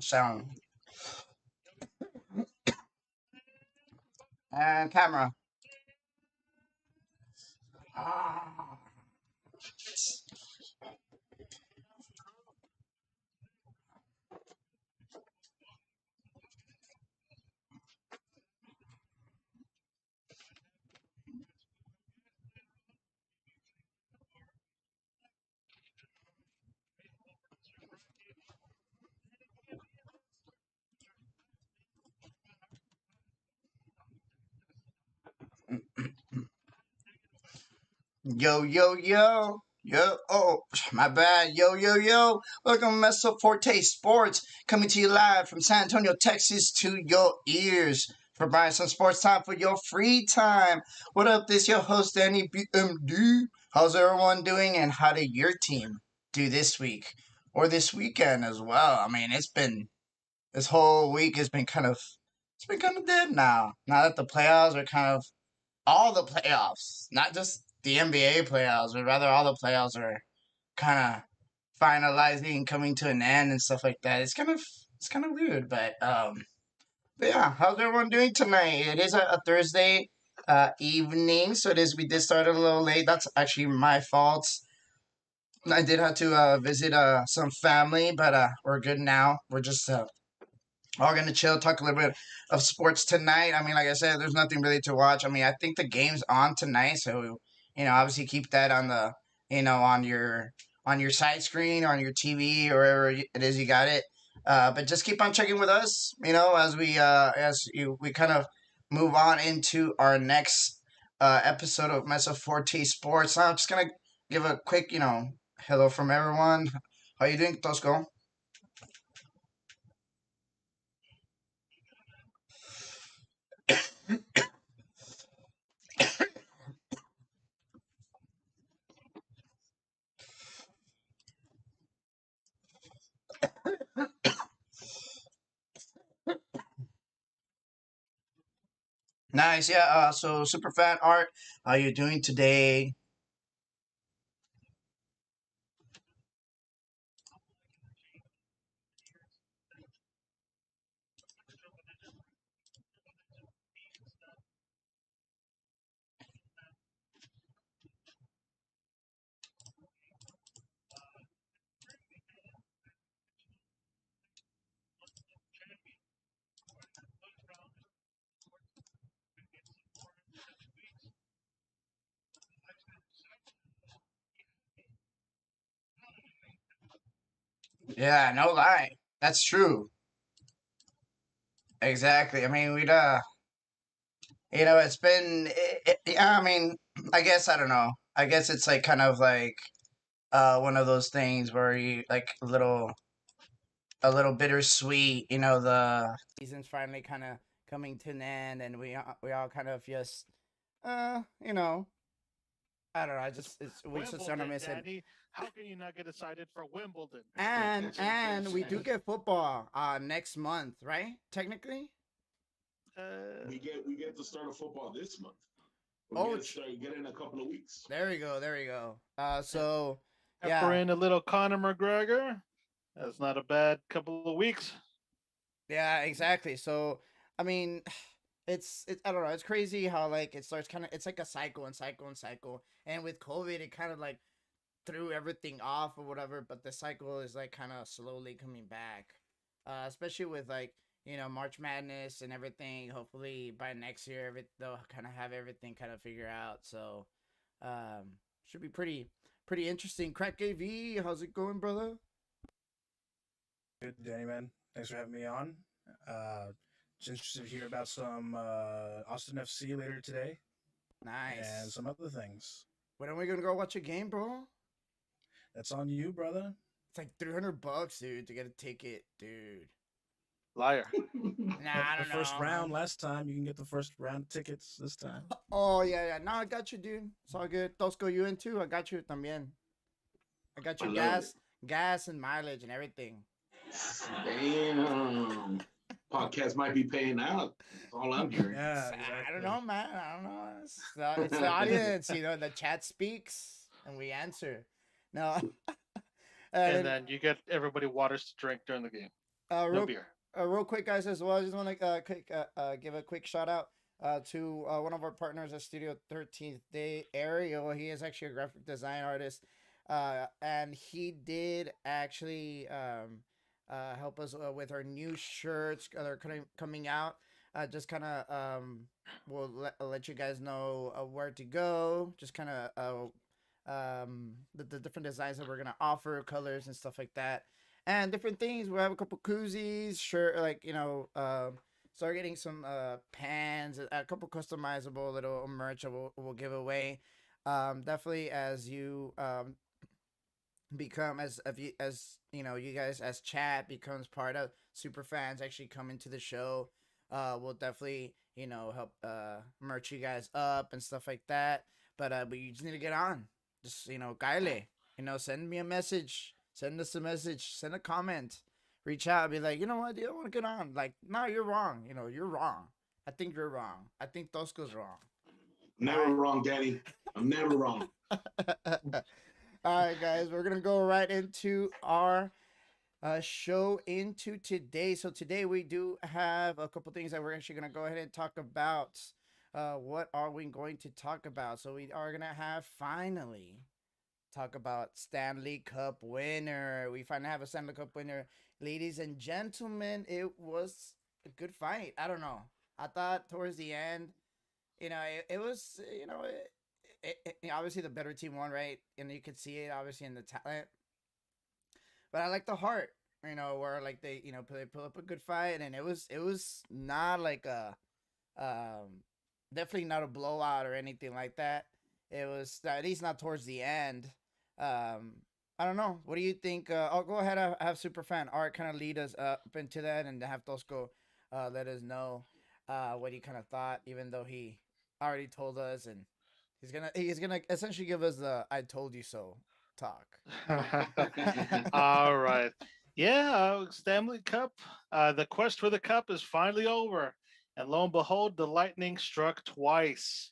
Sound and camera. Ah. Yo, yo, yo. Yo, oh, my bad. Yo, yo, yo. Welcome to Mezzo Forte Sportz, coming to you live from San Antonio, Texas, to your ears for buying some sports time for your free time. What up? This your host, Danny BMD. How's everyone doing, and how did your team do this week or this weekend as well? I mean, this whole week has been kind of dead now. Now that the playoffs are kind of all the playoffs, not just the NBA playoffs, but rather all the playoffs are kind of finalizing, coming to an end, and stuff like that. It's kind of weird, but yeah, how's everyone doing tonight? It is a Thursday evening, so it is. We did start a little late. That's actually my fault. I did have to visit some family, but we're good now. We're just all gonna chill, talk a little bit of sports tonight. I mean, like I said, there's nothing really to watch. I mean, I think the game's on tonight, so obviously keep that on the on your side screen or on your TV or wherever it is you got it. But just keep on checking with us, as we kind of move on into our next episode of Mezzo Forte Sports. I'm just gonna give a quick, hello from everyone. How you doing, Tosco? Nice, yeah. So super fan art, how you doing today? Yeah, no lie, that's true. Exactly. I mean, it's been. Yeah, I mean, I guess I don't know. I guess it's like kind of like one of those things where you like a little bittersweet. The season's finally kind of coming to an end, and we all kind of just uh, you know, I don't know. I It's just we just gonna Wimbledon, miss it. Daddy. How can you not get excited for Wimbledon? And we do get football next month, right? Technically. uh, We get the start of football this month. We Oh, get start get in a couple of weeks. there we go. There we go. So pepper yeah, in a little Conor McGregor. That's not a bad couple of weeks. yeah, exactly. So I mean, it's I don't know. It's crazy how like it starts kind of. It's like a cycle and cycle and cycle. And with COVID, it kind of like threw everything off or whatever. But the cycle is like kind of slowly coming back. Especially with like March Madness and everything. Hopefully by next year, they'll kind of have everything kind of figure out. So should be pretty interesting. Crack AV, how's it going, brother? Good, Danny, man. Thanks for having me on. Uh, just interested to hear about some Austin FC later today and Nice. some other things. When are we gonna go watch a game, bro? That's on you, brother. It's like $300, dude, to get a ticket, dude. Liar. Nah, Well, I the don't first know. round last time, you can get the first round tickets this time. Oh yeah, yeah. No, I got you, dude. It's all good. Tosco, you in too? I got you también. I got I your love it. gas and mileage and everything. Damn. Podcast might be paying out. That's all I'm hearing. Yeah, I don't exactly. know, man. I don't know. It's the audience, the chat speaks and we answer. No, And and then you get everybody waters to drink during the game. Uh, No real, beer. real quick, guys, as well. I just want to give a quick shout out to one of our partners at Studio 13th Day, Ariel. He is actually a graphic design artist, and he did actually help us with our new shirts that are coming out. Just kind of we'll let you guys know where to go. Just kind of the different designs that we're gonna offer, colors and stuff like that, and different things. We have a couple koozies, shirt, like start getting some pans, a couple customizable little merch that we'll give away. Definitely as you become as you know, you guys as chat becomes part of super fans actually coming to the show, we'll definitely help merch you guys up and stuff like that. But you just need to get on, just Kyle, send me a message, send us a message, send a comment, reach out, be like, you know what, you don't want to get on, like, no, you're wrong, you're wrong. I think you're wrong. I think Tosco's wrong. Never Alright. wrong, Danny. I'm never wrong. All right, guys, we're gonna go right into our show into today. So today we do have a couple things that we're actually gonna go ahead and talk about. What are we going to talk about? So we are gonna have finally talk about Stanley Cup winner. We finally have a Stanley Cup winner, ladies and gentlemen. It was a good fight. I don't know. I thought towards the end, it was, obviously the better team won, right? And you could see it obviously in the talent. But I like the heart, where like they put up a good fight, and it was not like a definitely not a blowout or anything like that. It was at least not towards the end. I don't know. What do you think? I'll go ahead. I have Superfan Art kind of lead us up into that, and have Tosco let us know what he kind of thought, even though he already told us, and he's gonna essentially give us the "I told you so" talk. All right. Yeah, Stanley Cup. The quest for the cup is finally over. And lo and behold, the Lightning struck twice.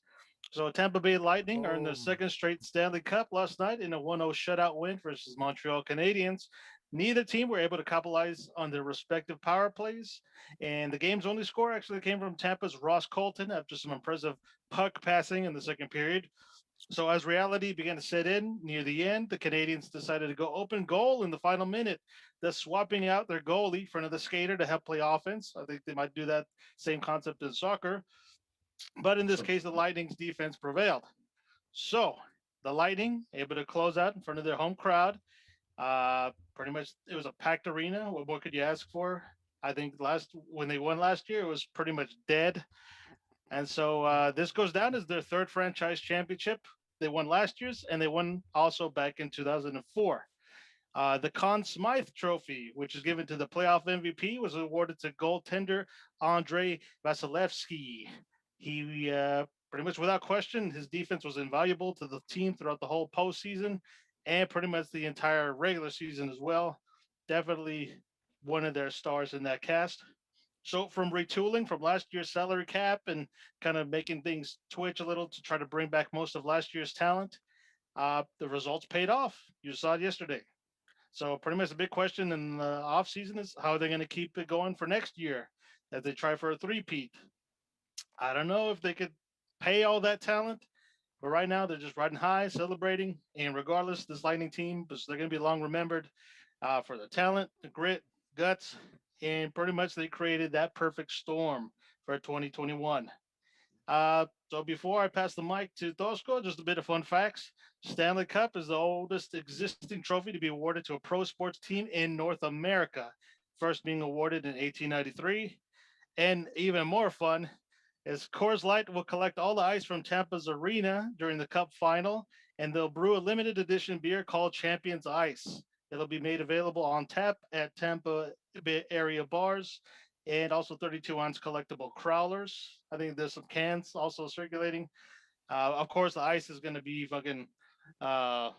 So Tampa Bay Lightning earned their Boom. second straight Stanley Cup last night in a 1-0 shutout win versus Montreal Canadiens. Neither team were able to capitalize on their respective power plays. And the game's only score actually came from Tampa's Ross Colton after some impressive puck passing in the second period. So as reality began to set in near the end, the Canadians decided to go open goal in the final minute, thus swapping out their goalie for another skater to help play offense. I think they might do that same concept in soccer. But in this case, the Lightning's defense prevailed. So the Lightning able to close out in front of their home crowd. Pretty much it was a packed arena. What more could you ask for? I think when they won last year, it was pretty much dead. And so this goes down as their third franchise championship. They won last year's, and they won also back in 2004. The Conn Smythe Trophy, which is given to the playoff MVP, was awarded to goaltender Andrei Vasilevsky. He pretty much without question, his defense was invaluable to the team throughout the whole postseason and pretty much the entire regular season as well. Definitely one of their stars in that cast. So from retooling from last year's salary cap and kind of making things twitch a little to try to bring back most of last year's talent, the results paid off. You saw it yesterday. So pretty much the big question in the offseason is how are they going to keep it going for next year as they try for a three-peat. I don't know if they could pay all that talent, but right now they're just riding high, celebrating. And regardless, this Lightning team, they're going to be long remembered for the talent, the grit, guts, and pretty much they created that perfect storm for 2021. So before I pass the mic to Tosco, just a bit of fun facts. Stanley Cup is the oldest existing trophy to be awarded to a pro sports team in North America, first being awarded in 1893. And even more fun is Coors Light will collect all the ice from Tampa's arena during the Cup final, and they'll brew a limited edition beer called Champions Ice. It'll be made available on tap at Tampa Bay area bars and also 32-ounce collectible crowlers. I think there's some cans also circulating. Of course, the ice is going to be fucking uh,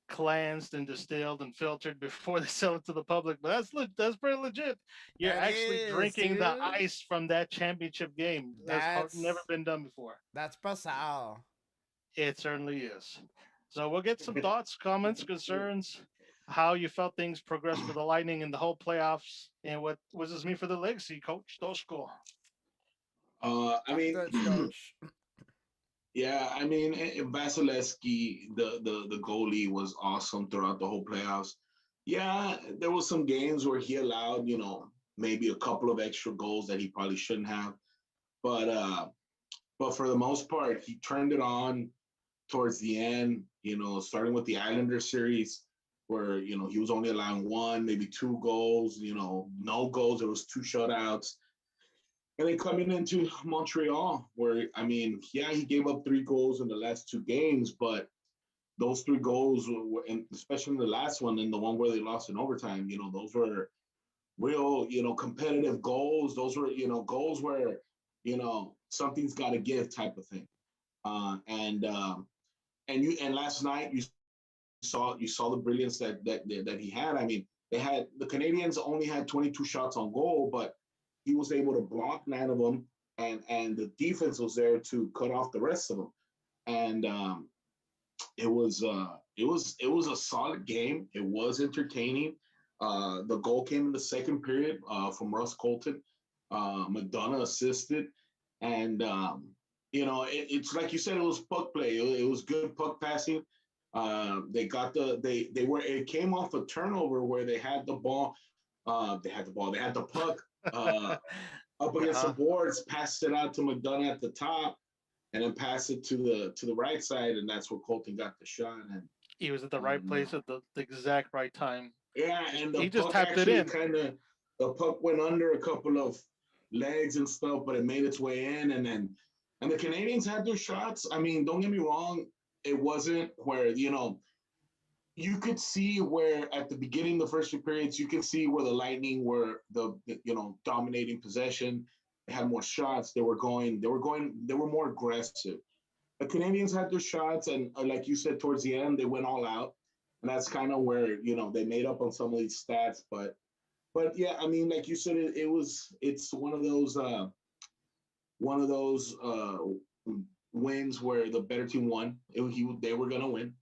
cleansed and distilled and filtered before they sell it to the public. But that's pretty legit. You're That actually is, drinking the dude. ice from that championship game. Never That's been done before. that's pasado. It certainly is. So we'll get some thoughts, comments, concerns how you felt things progressed for the Lightning in the whole playoffs, and what does this mean for the legacy, Coach Dosko? I mean, Dutch coach. yeah, I mean, Vasilevsky, the goalie, was awesome throughout the whole playoffs. Yeah, there was some games where he allowed, maybe a couple of extra goals that he probably shouldn't have, but for the most part, he turned it on towards the end. Starting with the Islander series, where he was only allowing one, maybe two goals. No goals. It was two shutouts. And then coming into Montreal, where, I mean, yeah, he gave up 3 goals in the last 2 games, but those 3 goals, and especially in the last one and the one where they lost in overtime, those were real, competitive goals. Those were, goals where, something's got to give type of thing. And last night you saw the brilliance that he had. I mean, the Canadians only had 22 shots on goal, but he was able to block 9 of them, and the defense was there to cut off the rest of them. And it was a solid game. It was entertaining. The goal came in the second period from Russ Colton. McDonough assisted, and it's like you said, it was puck play. It was good puck passing. It came off a turnover where they had the ball. They had the puck up against the boards, passed it out to McDonough at the top, and then passed it to the right side, and that's where Colton got the shot. And he was at the right place at the exact right time. Yeah, and the he just puck tapped it in. The puck went under a couple of legs and stuff, but it made its way in, and the Canadians had their shots. I mean, don't get me wrong, it wasn't where you could see where at the beginning, the first 2 periods, you could see where the Lightning were the dominating possession. They had more shots. They were more aggressive. The Canadians had their shots, and like you said, towards the end, they went all out, and that's kind of where they made up on some of these stats. But yeah, I mean, like you said, it's one of those wins where the better team won. They were gonna win.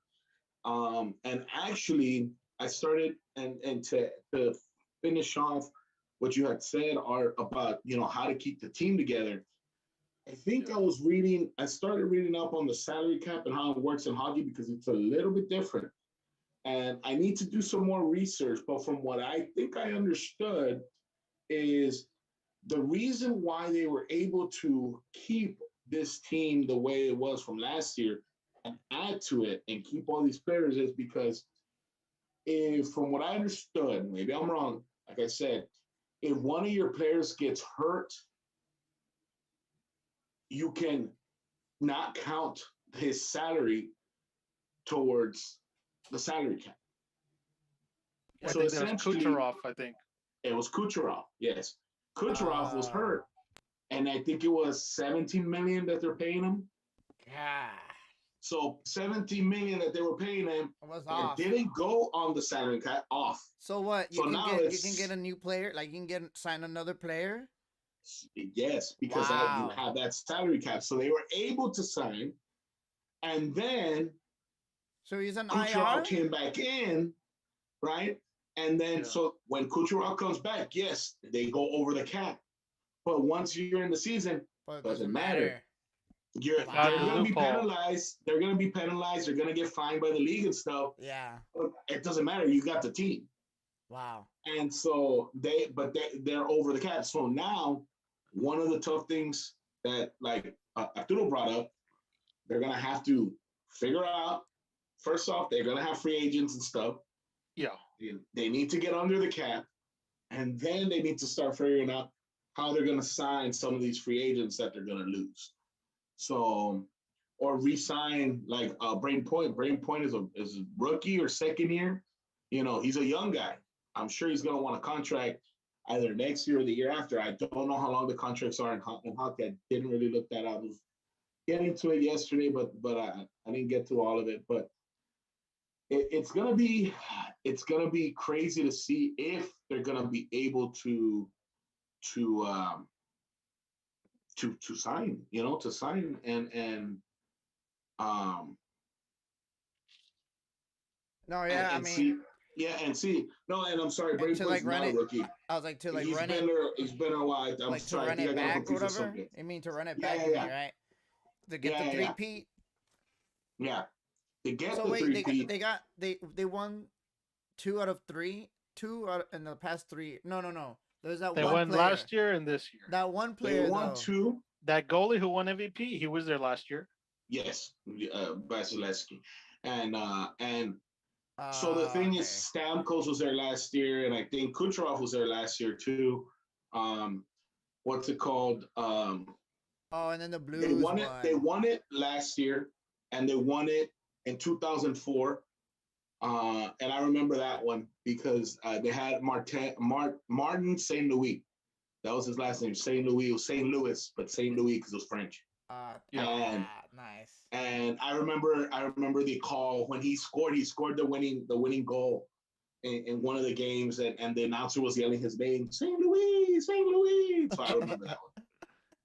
And actually, I started and to finish off what you had said about how to keep the team together. I think I started reading up on the salary cap and how it works in hockey because it's a little bit different. And I need to do some more research, but from what I think I understood is the reason why they were able to keep this team the way it was from last year and add to it and keep all these players is because from what I understood, maybe I'm wrong, like I said, if one of your players gets hurt, you can not count his salary towards the salary cap. I think that was Kucherov, I think. It was Kucherov, yes. Kucherov was hurt, and I think it was $17 million that they're paying him. Yeah. So $17 million that they were paying him didn't go on the salary cap off. So what? You can get a new player, like you can sign another player? Yes, because you have that salary cap. So they were able to sign, and then so he's an Kucherov IR? came back in, right? And then so when Kucherov comes back, yes, they go over the cap. But once you're in the season, it doesn't matter. They're going to be penalized. They're going to be penalized. They're going to get fined by the league and stuff. Yeah. It doesn't matter. You got the team. Wow. And so they're over the cap. So now one of the tough things that like Arturo brought up, they're going to have to figure out, first off, they're going to have free agents and stuff. Yeah. They need to get under the cap, and then they need to start figuring out how they're going to sign some of these free agents that they're going to lose. So, or re-sign like Brain Point. Brain Point is a rookie or second year. He's a young guy. I'm sure he's going to want a contract either next year or the year after. I don't know how long the contracts are in hockey. I didn't really look that up. I was getting to it yesterday, but I didn't get to all of it. But it's gonna be crazy to see if they're gonna be able to sign, to sign and no, yeah, and see, Yeah, and see, no, and I'm sorry, And Brady to Quinn's like run not a it, rookie. I was like to like He's run been it, there. He's been there a while. I'm like to sorry. I run think it I got him back or confused with whatever. something. You mean to run it Yeah, back? yeah, You mean yeah, right? To get yeah, the yeah, three yeah. peat. Yeah. To get So the wait, three P. they won 2 out of 3, in the past 3. No. There's that They one won player. last year and this year. That one They player won though. two. That goalie who won MVP, he was there last year. Yes, Vasilevsky, and so the thing is, Okay. Stamkos was there last year, and I think Kucherov was there last year too. Um, what's it called? Oh, and then the They Blues won it. They won. won it last year, and they won it in 2004. And I remember that one because they had Martin Saint Louis. That was his last name, Saint Louis. It was Saint Louis, but Saint Louis because it was French. Yeah. Nice. And I remember the call when he scored. He scored the winning goal in one of the games, and the announcer was yelling his name, Saint Louis, Saint Louis. So I remember that one.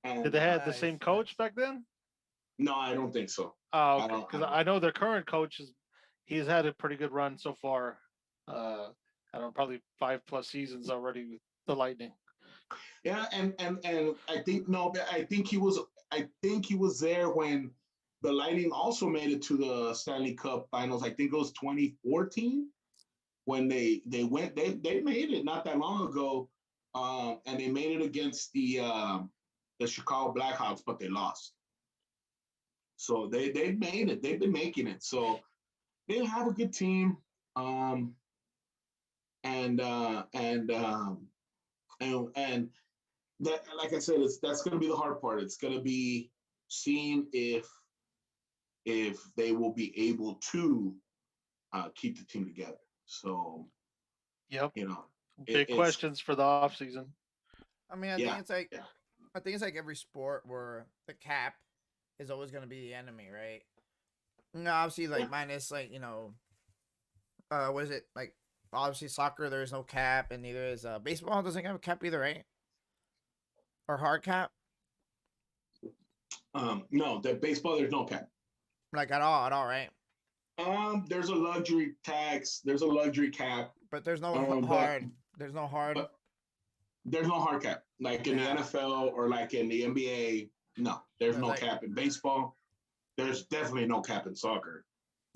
Did And they have the Nice, same coach back then? no, I don't think so. Oh, I okay. don't. I Because don't. I know their current coach he's had a pretty good run so far. I don't know, probably 5+ seasons already with the Lightning. Yeah, and I think no, but I think he was. I think he was there when the Lightning also made it to the Stanley Cup Finals. I think it was 2014 when they made it not that long ago, and they made it against the Chicago Blackhawks, but they lost. So they made it. They've been making it. So they have a good team, um, and and that, like I said, that's going to be the hard part. It's going to be seeing if they will be able to keep the team together. So Yep. you know, Big it's questions for the offseason. I mean, yeah, yeah, I think it's like every sport where the cap is always gonna be the enemy, right? No, obviously, yeah. like minus like what is it like? Obviously, soccer there is no cap, and neither is baseball doesn't have a cap either, right? Or hard cap, No, the baseball there's no cap. like at all, right? There's a luxury tax. There's a luxury cap. But there's no Um, but hard. There's no hard. but there's no hard cap like in the Yeah. NFL or like in the NBA. No, there's There's no like, cap in baseball. There's definitely no cap in soccer.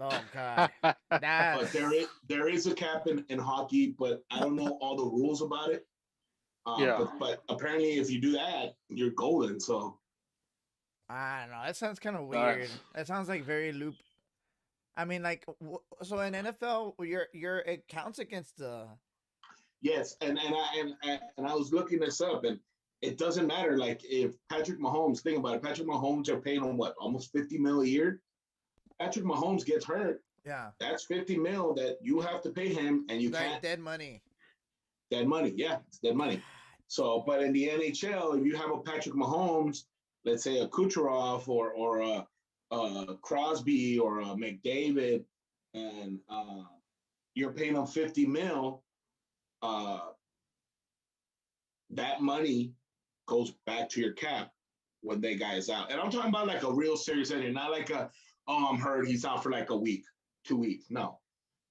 oh god, But that's there is a cap in hockey, but I don't know all the rules about it. Yeah. But apparently, if you do that, you're golden. So I don't know. That sounds kind of weird. That sounds like very loop. I mean, like, so in NFL, it counts against the. yes, and I was looking this up, and it doesn't matter. Like if Patrick Mahomes, think about it. Patrick Mahomes are paying him what, almost 50 mil a year. Patrick Mahomes gets hurt. Yeah. That's 50 mil that you have to pay him, and you Like can't. dead money. Dead money, yeah, it's dead money. So, but in the NHL, if you have a Patrick Mahomes, let's say a Kucherov or a Crosby or a McDavid, and you're paying them 50 mil, uh, that money goes back to your cap when that guy is out. And I'm talking about like a real serious injury, not like I'm hurt, he's out for like a week, 2 weeks. No.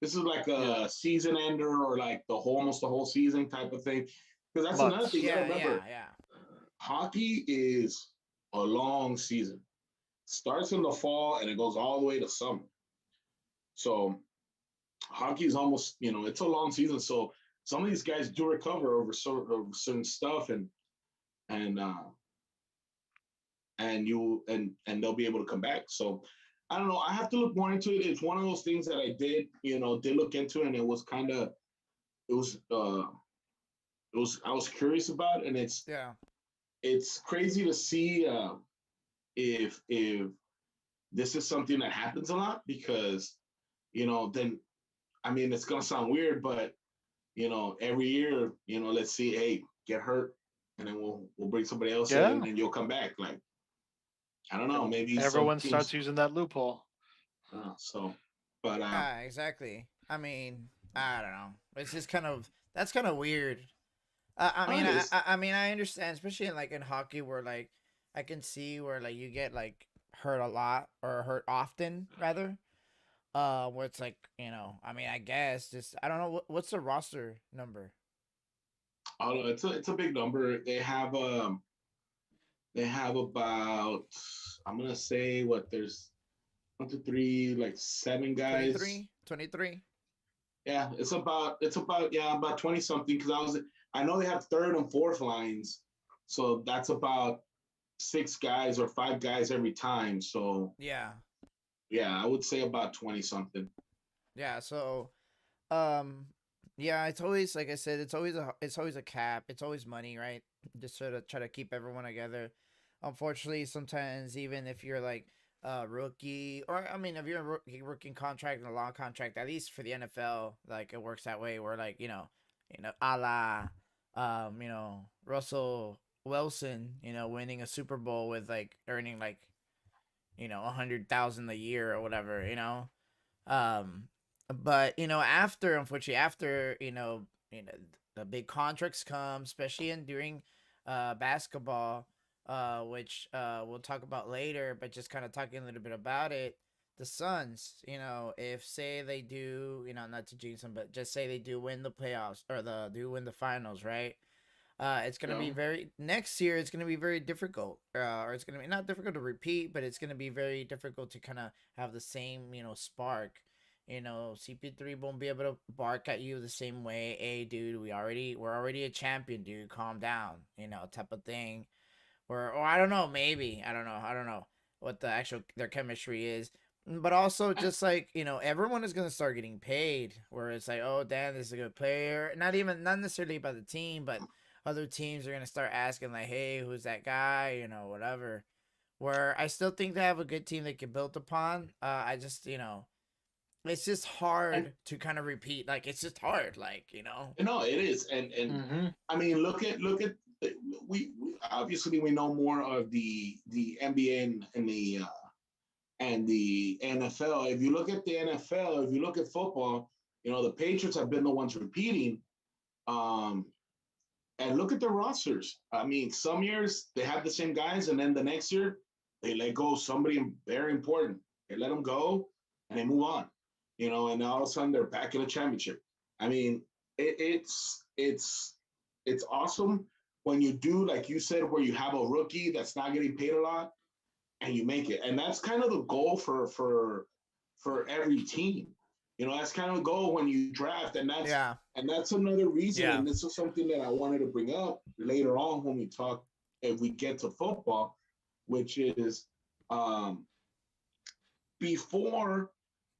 This is like a season ender or like almost the whole season type of thing. Because that's another thing. Yeah, Remember, hockey is a long season. Starts in the fall and it goes all the way to summer. So hockey is almost, it's a long season. So some of these guys do recover over certain stuff, and they'll be able to come back. So I don't know. I have to look more into it. It's one of those things that I did look into, and it was I was curious about, and it's crazy to see if this is something that happens a lot, because then, I mean, it's gonna sound weird, but every year, let's see, hey, get hurt, and then we'll bring somebody else in, and you'll come back. Like, I don't know, maybe everyone starts using that loophole. But yeah, exactly. I mean, I don't know. It's just that's kind of weird. I mean, I understand, especially in hockey, where like I can see where like you get like hurt a lot or hurt often rather. Where it's like, I mean, I guess just I don't know what's the roster number. I don't know. It's a big number. They have about, I'm gonna say, what, there's 1, 2, 3, like 7 guys. 23. Yeah, about 20 something, because I know they have third and fourth lines, so that's about 6 guys or 5 guys every time. So Yeah. yeah, I would say about 20 something. Yeah. So, um, yeah, it's always like I said, it's always a cap. It's always money, right? Just to try to keep everyone together. Unfortunately, sometimes even if you're like a rookie, or I mean, if you're a rookie contract and a long contract, at least for the NFL, like it works that way. Where like a la, Russell Wilson, winning a Super Bowl with like earning like 100,000 a year or whatever, um, but unfortunately, after the big contracts come, especially in during basketball, which we'll talk about later, but just kind of talking a little bit about it. The Suns, if say they do, not to jinx them, but just say they do win the playoffs or do win the finals, right? It's gonna be next year. It's gonna be very difficult, or it's gonna be not difficult to repeat, but it's gonna be very difficult to kind of have the same, spark. CP3 won't be able to bark at you the same way. Hey, dude, we're already a champion, dude. Calm down, type of thing. Or I don't know, maybe I don't know what their chemistry is. But also, just like everyone is gonna start getting paid. Where it's like, oh, damn, this is a good player. Not necessarily by the team, but other teams are gonna start asking like, hey, who's that guy? Whatever. Where I still think they have a good team they can build upon. I just it's just hard to kind of repeat. Like it's just hard. No, it is, and I mean, we obviously we know more of the NBA and the NFL. If you look at the NFL, if you look at football, the Patriots have been the ones repeating. And look at their rosters. I mean, some years they have the same guys, and then the next year they let go somebody very important. They let them go, and they move on. And now all of a sudden they're back in a championship. I mean, it's awesome when you do, like you said, where you have a rookie that's not getting paid a lot, and you make it. And that's kind of the goal for every team. That's kind of the goal when you draft, and that's another reason. Yeah. And this is something that I wanted to bring up later on when we talk, if we get to football, which is before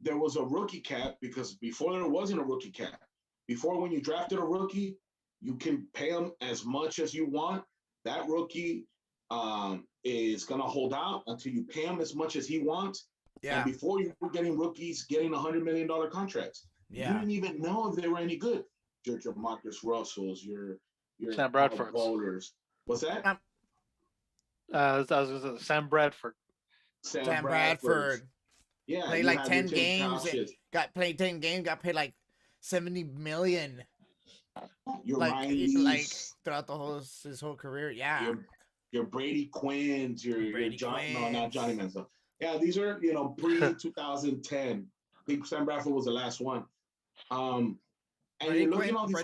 there was a rookie cap, because before there wasn't a rookie cap. Before, when you drafted a rookie, you can pay him as much as you want. That rookie is going to hold out until you pay him as much as he wants. Yeah. And before, you were getting rookies getting $100 million contracts. Yeah. You didn't even know if they were any good. Your Marcus Russells, your Sam Bradford bowlers. What's that? I was going to say Sam Bradford. Sam Bradford. Yeah. Played like 10 games. Got paid 10 games. Got paid like $70 million. Like throughout his whole career. Yeah. Your Brady Quinns, your John, no, not Johnny Manziel. Yeah, these are, pre-2010. I think Sam Bradford was the last one. And Brady you're looking at all these quarterbacks.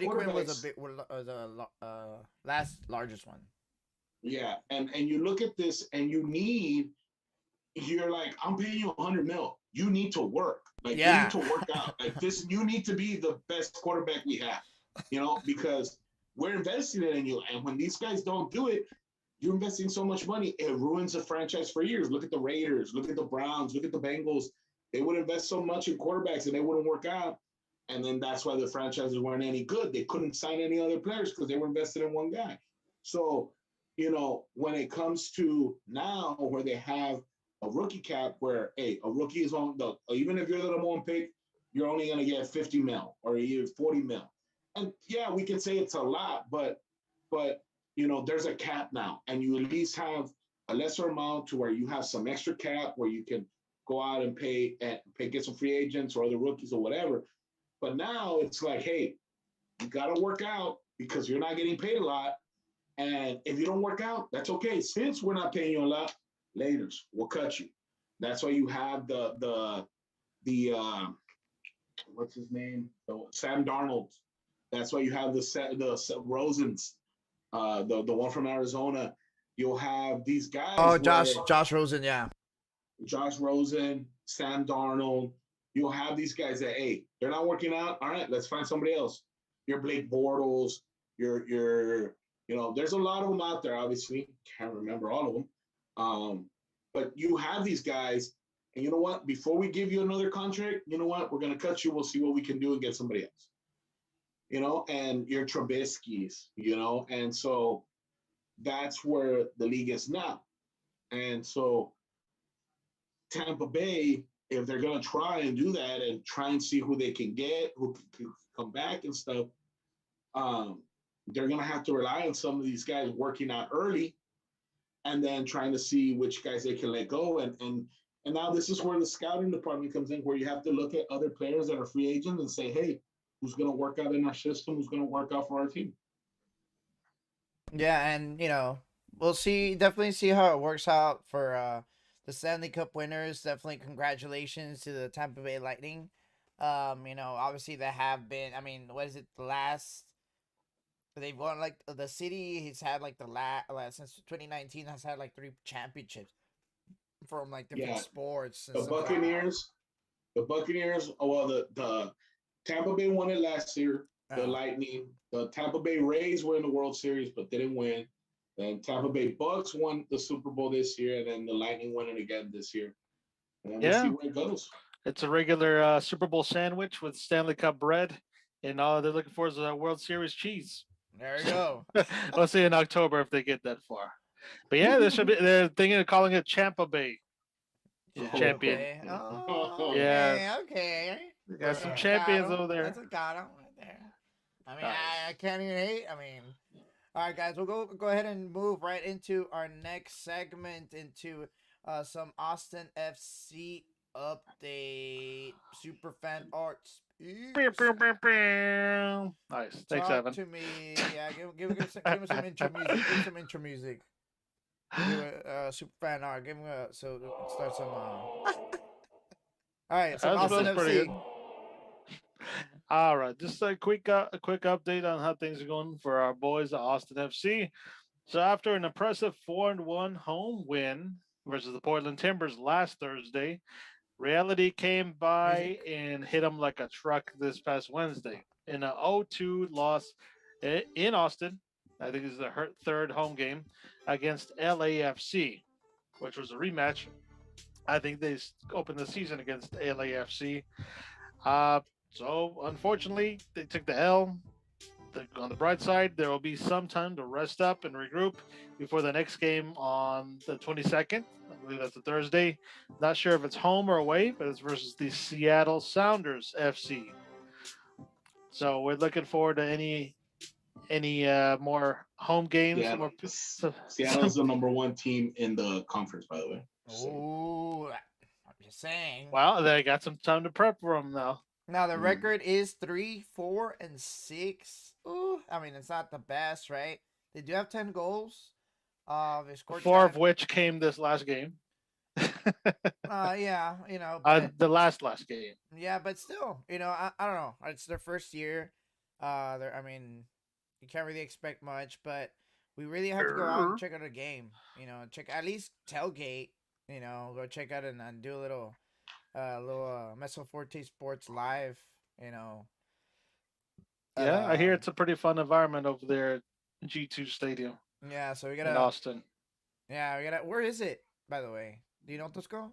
Brady Quinn was the last largest one. Yeah, and you look at this, and you're like, I'm paying you $100 million. You need to work. You need to work out. Like this, you need to be the best quarterback we have. Because we're investing in you, and when these guys don't do it, you're investing so much money, it ruins the franchise for years. Look at the Raiders, look at the Browns, look at the Bengals. They would invest so much in quarterbacks, and they wouldn't work out. And then that's why the franchises weren't any good. They couldn't sign any other players because they were invested in one guy. So, when it comes to now where they have a rookie cap where, hey, a rookie is on even if you're the number one pick, you're only going to get 50 mil or you have 40 mil. And yeah, we can say it's a lot, but there's a cap now, and you at least have a lesser amount to where you have some extra cap where you can go out and get some free agents or other rookies or whatever. But now it's like, hey, you got to work out because you're not getting paid a lot. And if you don't work out, that's okay. Since we're not paying you a lot, later, we'll cut you. That's why you have the the what's his name? Sam Darnold. That's why you have the Rosens, the one from Arizona. You'll have these guys Oh, where Josh Rosen, yeah. Josh Rosen, Sam Darnold. You'll have these guys that, hey, they're not working out. All right, let's find somebody else. Your Blake Bortles, there's a lot of them out there. Obviously, can't remember all of them. But you have these guys, and you know what? Before we give you another contract, you know what? We're gonna cut you. We'll see what we can do and get somebody else. And your Trubisky's, and so that's where the league is now. And so Tampa Bay, if they're going to try and do that and try and see who they can get, who can come back and stuff, they're going to have to rely on some of these guys working out early and then trying to see which guys they can let go. And now this is where the scouting department comes in, where you have to look at other players that are free agents and say, hey, who's going to work out in our system, who's going to work out for our team. Yeah, and we'll definitely see how it works out for the Stanley Cup winners. Definitely congratulations to the Tampa Bay Lightning. Obviously they have been, what is it, they've won, like, the city has had, like, since 2019 has had, like, 3 championships from, like, different sports. The Buccaneers, the Tampa Bay won it last year. The Lightning, the Tampa Bay Rays were in the World Series but didn't win. Then Tampa Bay Bucks won the Super Bowl this year, and then the Lightning won it again this year. And we'll see where it goes. It's a regular Super Bowl sandwich with Stanley Cup bread, and all they're looking for is a World Series cheese. There you go. We'll see in October if they get that far. But yeah, they're thinking of calling it Champa Bay. Champion. Oh, yeah. Okay. Got some champions over there. That's a got him right there. I can't even hate. All right, guys, we'll go ahead and move right into our next segment, into some Austin FC update. Super fan arts. Nice. Thanks, Talk Evan. to me. Yeah, give me some intro music. Give me some intro music. Super fan art. Give me so start some. All right, so Austin FC. All right, just a quick update on how things are going for our boys at Austin FC. So after an impressive 4-1 home win versus the Portland Timbers last Thursday, reality came by and hit them like a truck this past Wednesday in an 0-2 loss in Austin. I think this is the third home game against LAFC, which was a rematch. I think they opened the season against LAFC. So unfortunately, they took the L. On the bright side, there will be some time to rest up and regroup before the next game on the 22nd. I believe that's a Thursday. Not sure if it's home or away, but it's versus the Seattle Sounders FC. So we're looking forward to any more home games. Yeah, Seattle's the number 1 team in the conference, by the way. Oh, I'm just saying. Well, they got some time to prep for them now. Now the record is 3-4-6. Ooh, it's not the best, right? They do have 10 goals. They scored 4 of which came this last game. Yeah, the last game. Yeah, but still, I don't know. It's their first year. You can't really expect much, but we really have to go out and check out a game. Check at least tailgate. Go check out and do a little Mezzo Forte Sportz live. Yeah, I hear it's a pretty fun environment over there at G2 Stadium. Yeah, so we got in Austin. Yeah, we got. Where is it, by the way? Do you know, Tosco?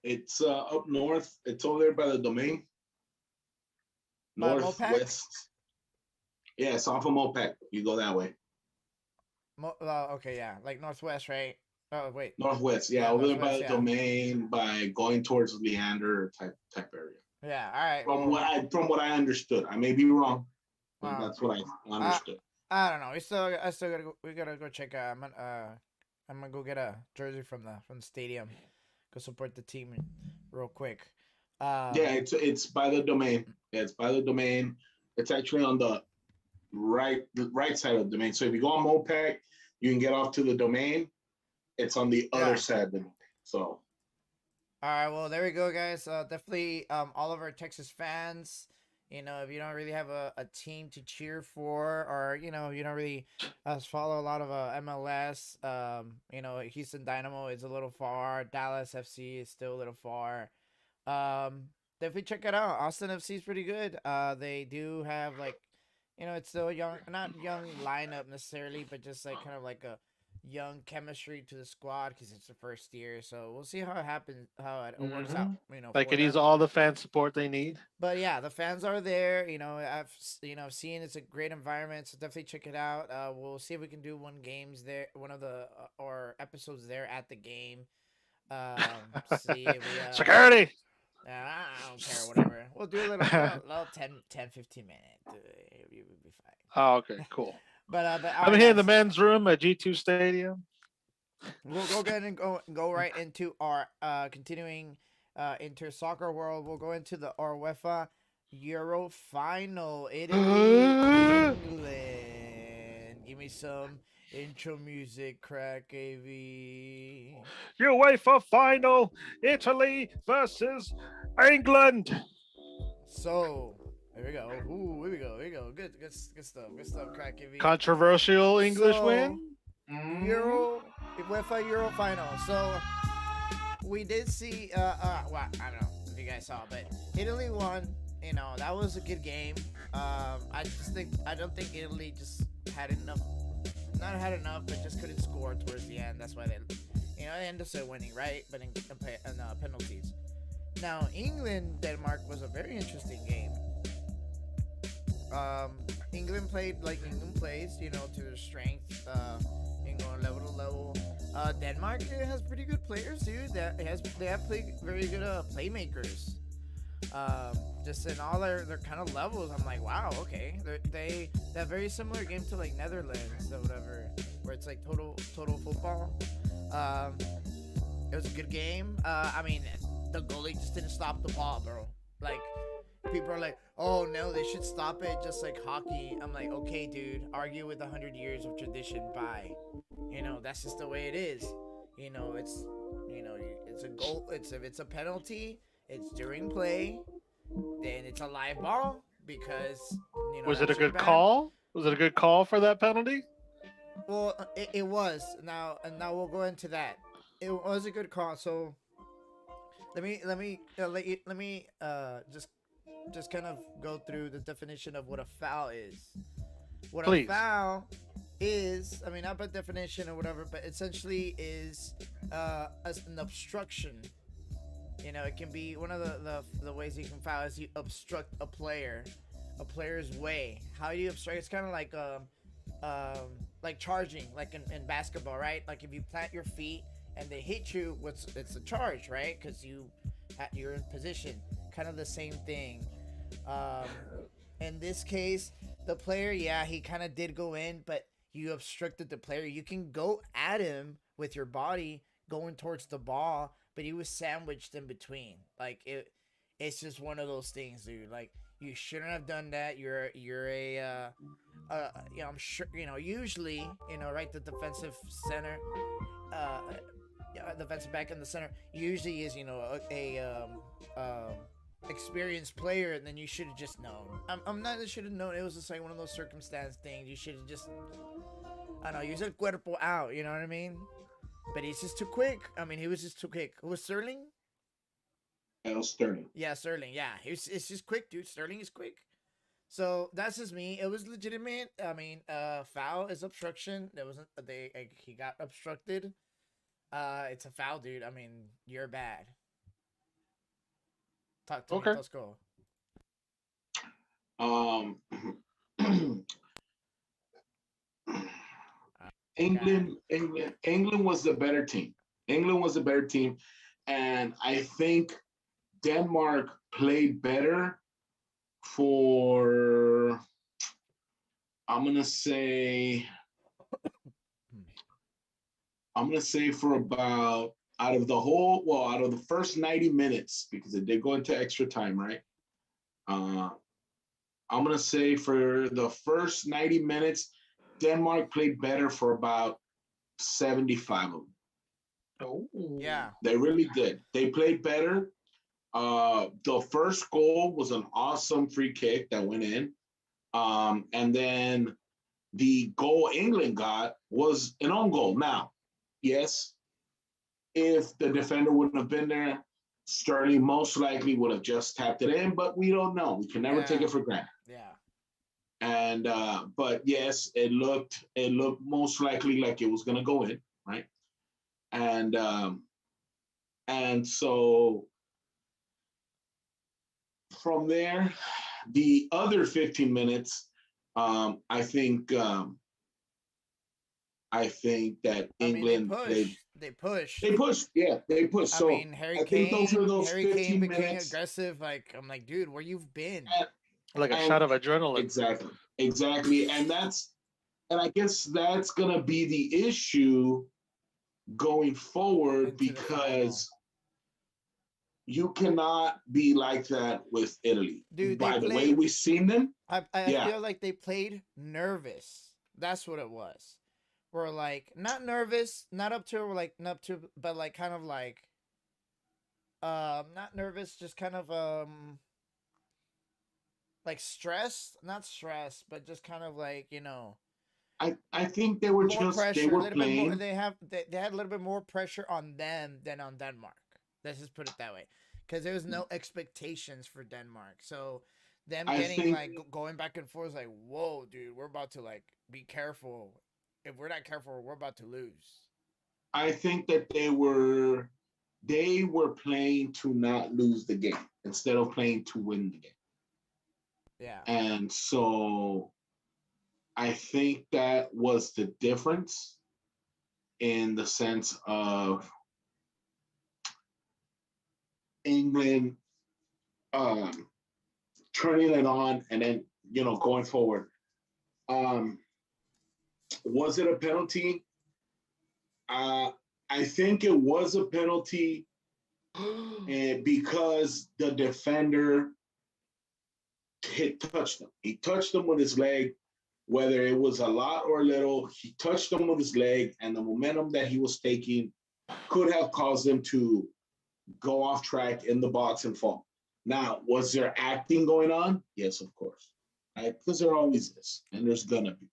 It's up north. It's over there by the Domain. Northwest. Yeah, it's off of Mopac. You go that way. Okay, yeah, like northwest, right? Oh, wait. Northwest, yeah, over there by the Domain, by going towards Leander type area. Yeah, all right. From what I understood, I may be wrong, but that's what I understood. I don't know. We gotta go check out. I'm gonna go get a jersey from the stadium. Go support the team real quick. Yeah, it's by the Domain. Yeah, it's by the Domain. It's actually on the right side of the Domain. So if you go on Mopac, you can get off to the Domain. It's on the other side of the Domain. So All right, well, there we go, guys. Definitely, all of our Texas fans. If you don't really have a team to cheer for, or you don't really follow a lot of MLS. Houston Dynamo is a little far. Dallas FC is still a little far. Definitely check it out. Austin FC is pretty good. They do have like, it's still a young, not young lineup necessarily, but just like kind of like a young chemistry to the squad because it's the first year. So we'll see how it happens, how it works out, Hmm. Like for it needs them. all the fan support they need. But yeah, the fans are there. I've seen it's a great environment, so definitely check it out. We'll see if we can do one of the or episodes there at the game. See if we Security. I don't care, whatever. We'll do a little 10-15 minute. We'll be fine. Oh, okay, cool. But all I'm right, here in the guys. men's room at G2 Stadium. We'll go ahead and go right into our continuing into soccer world. We'll go into the our UEFA Euro final. Italy, England. Give me some intro music, crack AV. UEFA final, Italy versus England. So here we go. Ooh, here we go. Here we go. Good stuff. Good stuff, crack AV. Controversial English So, win. Euro UEFA Euro final. So we did see well, I don't know if you guys saw, but Italy won. That was a good game. I don't think Italy just had enough, not had enough, but just couldn't score towards the end. That's why they ended up winning, right? But in penalties. Now England Denmark was a very interesting game. England played like England plays, to their strength. Going level to level. Denmark has pretty good players, dude. They have very good playmakers. Just in all their kind of levels, I'm like, wow, okay. They have very similar game to like Netherlands or whatever, where it's like total football. It was a good game. I mean, the goalie just didn't stop the ball, bro. Like, people are like, oh no, they should stop it just like hockey. I'm like, okay, dude, argue with 100 years of tradition. Bye. That's just the way it is. It's a goal. If it's a penalty, it's during play. Then it's a live ball because Was it a that's your good bad. call? Was it a good call for that penalty? Well, it was. Now we'll go into that. It was a good call. So let me just kind of go through the definition of what a foul is. What Please. a foul is, I mean, not by definition or whatever, but essentially is as an obstruction. It can be one of the ways you can foul is you obstruct a player's way. How do you obstruct? It's kind of like charging, like in basketball, right? Like if you plant your feet and they hit you, it's a charge, right? Because you're in position. Kind of the same thing. In this case, the player, yeah, he kind of did go in, but you obstructed the player. You can go at him with your body going towards the ball, but he was sandwiched in between. Like it's just one of those things, dude. Like you shouldn't have done that. You're a I'm sure usually right, the defensive center, the defensive back in the center usually is a experienced player, and then you should have just known. I'm not should have known. It was just like one of those circumstance things. You should have just, I don't know, use el cuerpo out. You know what I mean? But he's just too quick. I mean, he was just too quick. Who was Sterling? Sterling. Yeah, Sterling. Yeah, it's just quick, dude. Sterling is quick. So that's just me. It was legitimate. I mean, foul is obstruction. There wasn't he got obstructed. It's a foul, dude. I mean, you're bad. Talk to me. Let's go. England was the better team. England was the better team, and I think Denmark played better for, I'm gonna say for about out of the first 90 minutes, because it did go into extra time, right? I'm gonna say for the first 90 minutes, Denmark played better for about 75 of them. Oh, Yeah. They really did. They played better. The first goal was an awesome free kick that went in. And then the goal England got was an own goal. Now, yes, if the defender wouldn't have been there, Sterling most likely would have just tapped it in, but we don't know. We can never take it for granted. Yeah. And but yes, it looked most likely like it was gonna go in, right? And so from there, the other 15 minutes, I think that I mean, they England played. pushed. They pushed. They pushed, yeah, they pushed. I So mean, I think those are those Harry Kane 15 became minutes. aggressive. Like, I'm like, dude, where you've been? And, like a and shot of adrenaline. exactly, and I guess that's gonna be the issue going forward Into the final. because you cannot be like that with Italy. Dude, By the way we've seen them, I yeah. feel like they played nervous. That's what it was. We're like not nervous, not up to, but like kind of like, not nervous, just kind of like stressed, not stressed, but just kind of like I think they were more just pressure, they a were little bit more. playing. They had a little bit more pressure on them than on Denmark. Let's just put it that way, because there was no expectations for Denmark. So them I getting think like going back and forth, like, whoa, dude, we're about to like be careful. If we're not careful, we're about to lose. I think that they were playing to not lose the game instead of playing to win the game. Yeah. And so I think that was the difference in the sense of England turning it on and then going forward. Was it a penalty? I think it was a penalty because the defender touched him. He touched him with his leg, whether it was a lot or little. He touched him with his leg, and the momentum that he was taking could have caused him to go off track in the box and fall. Now, was there acting going on? Yes, of course, right? Because there always is, and there's gonna be.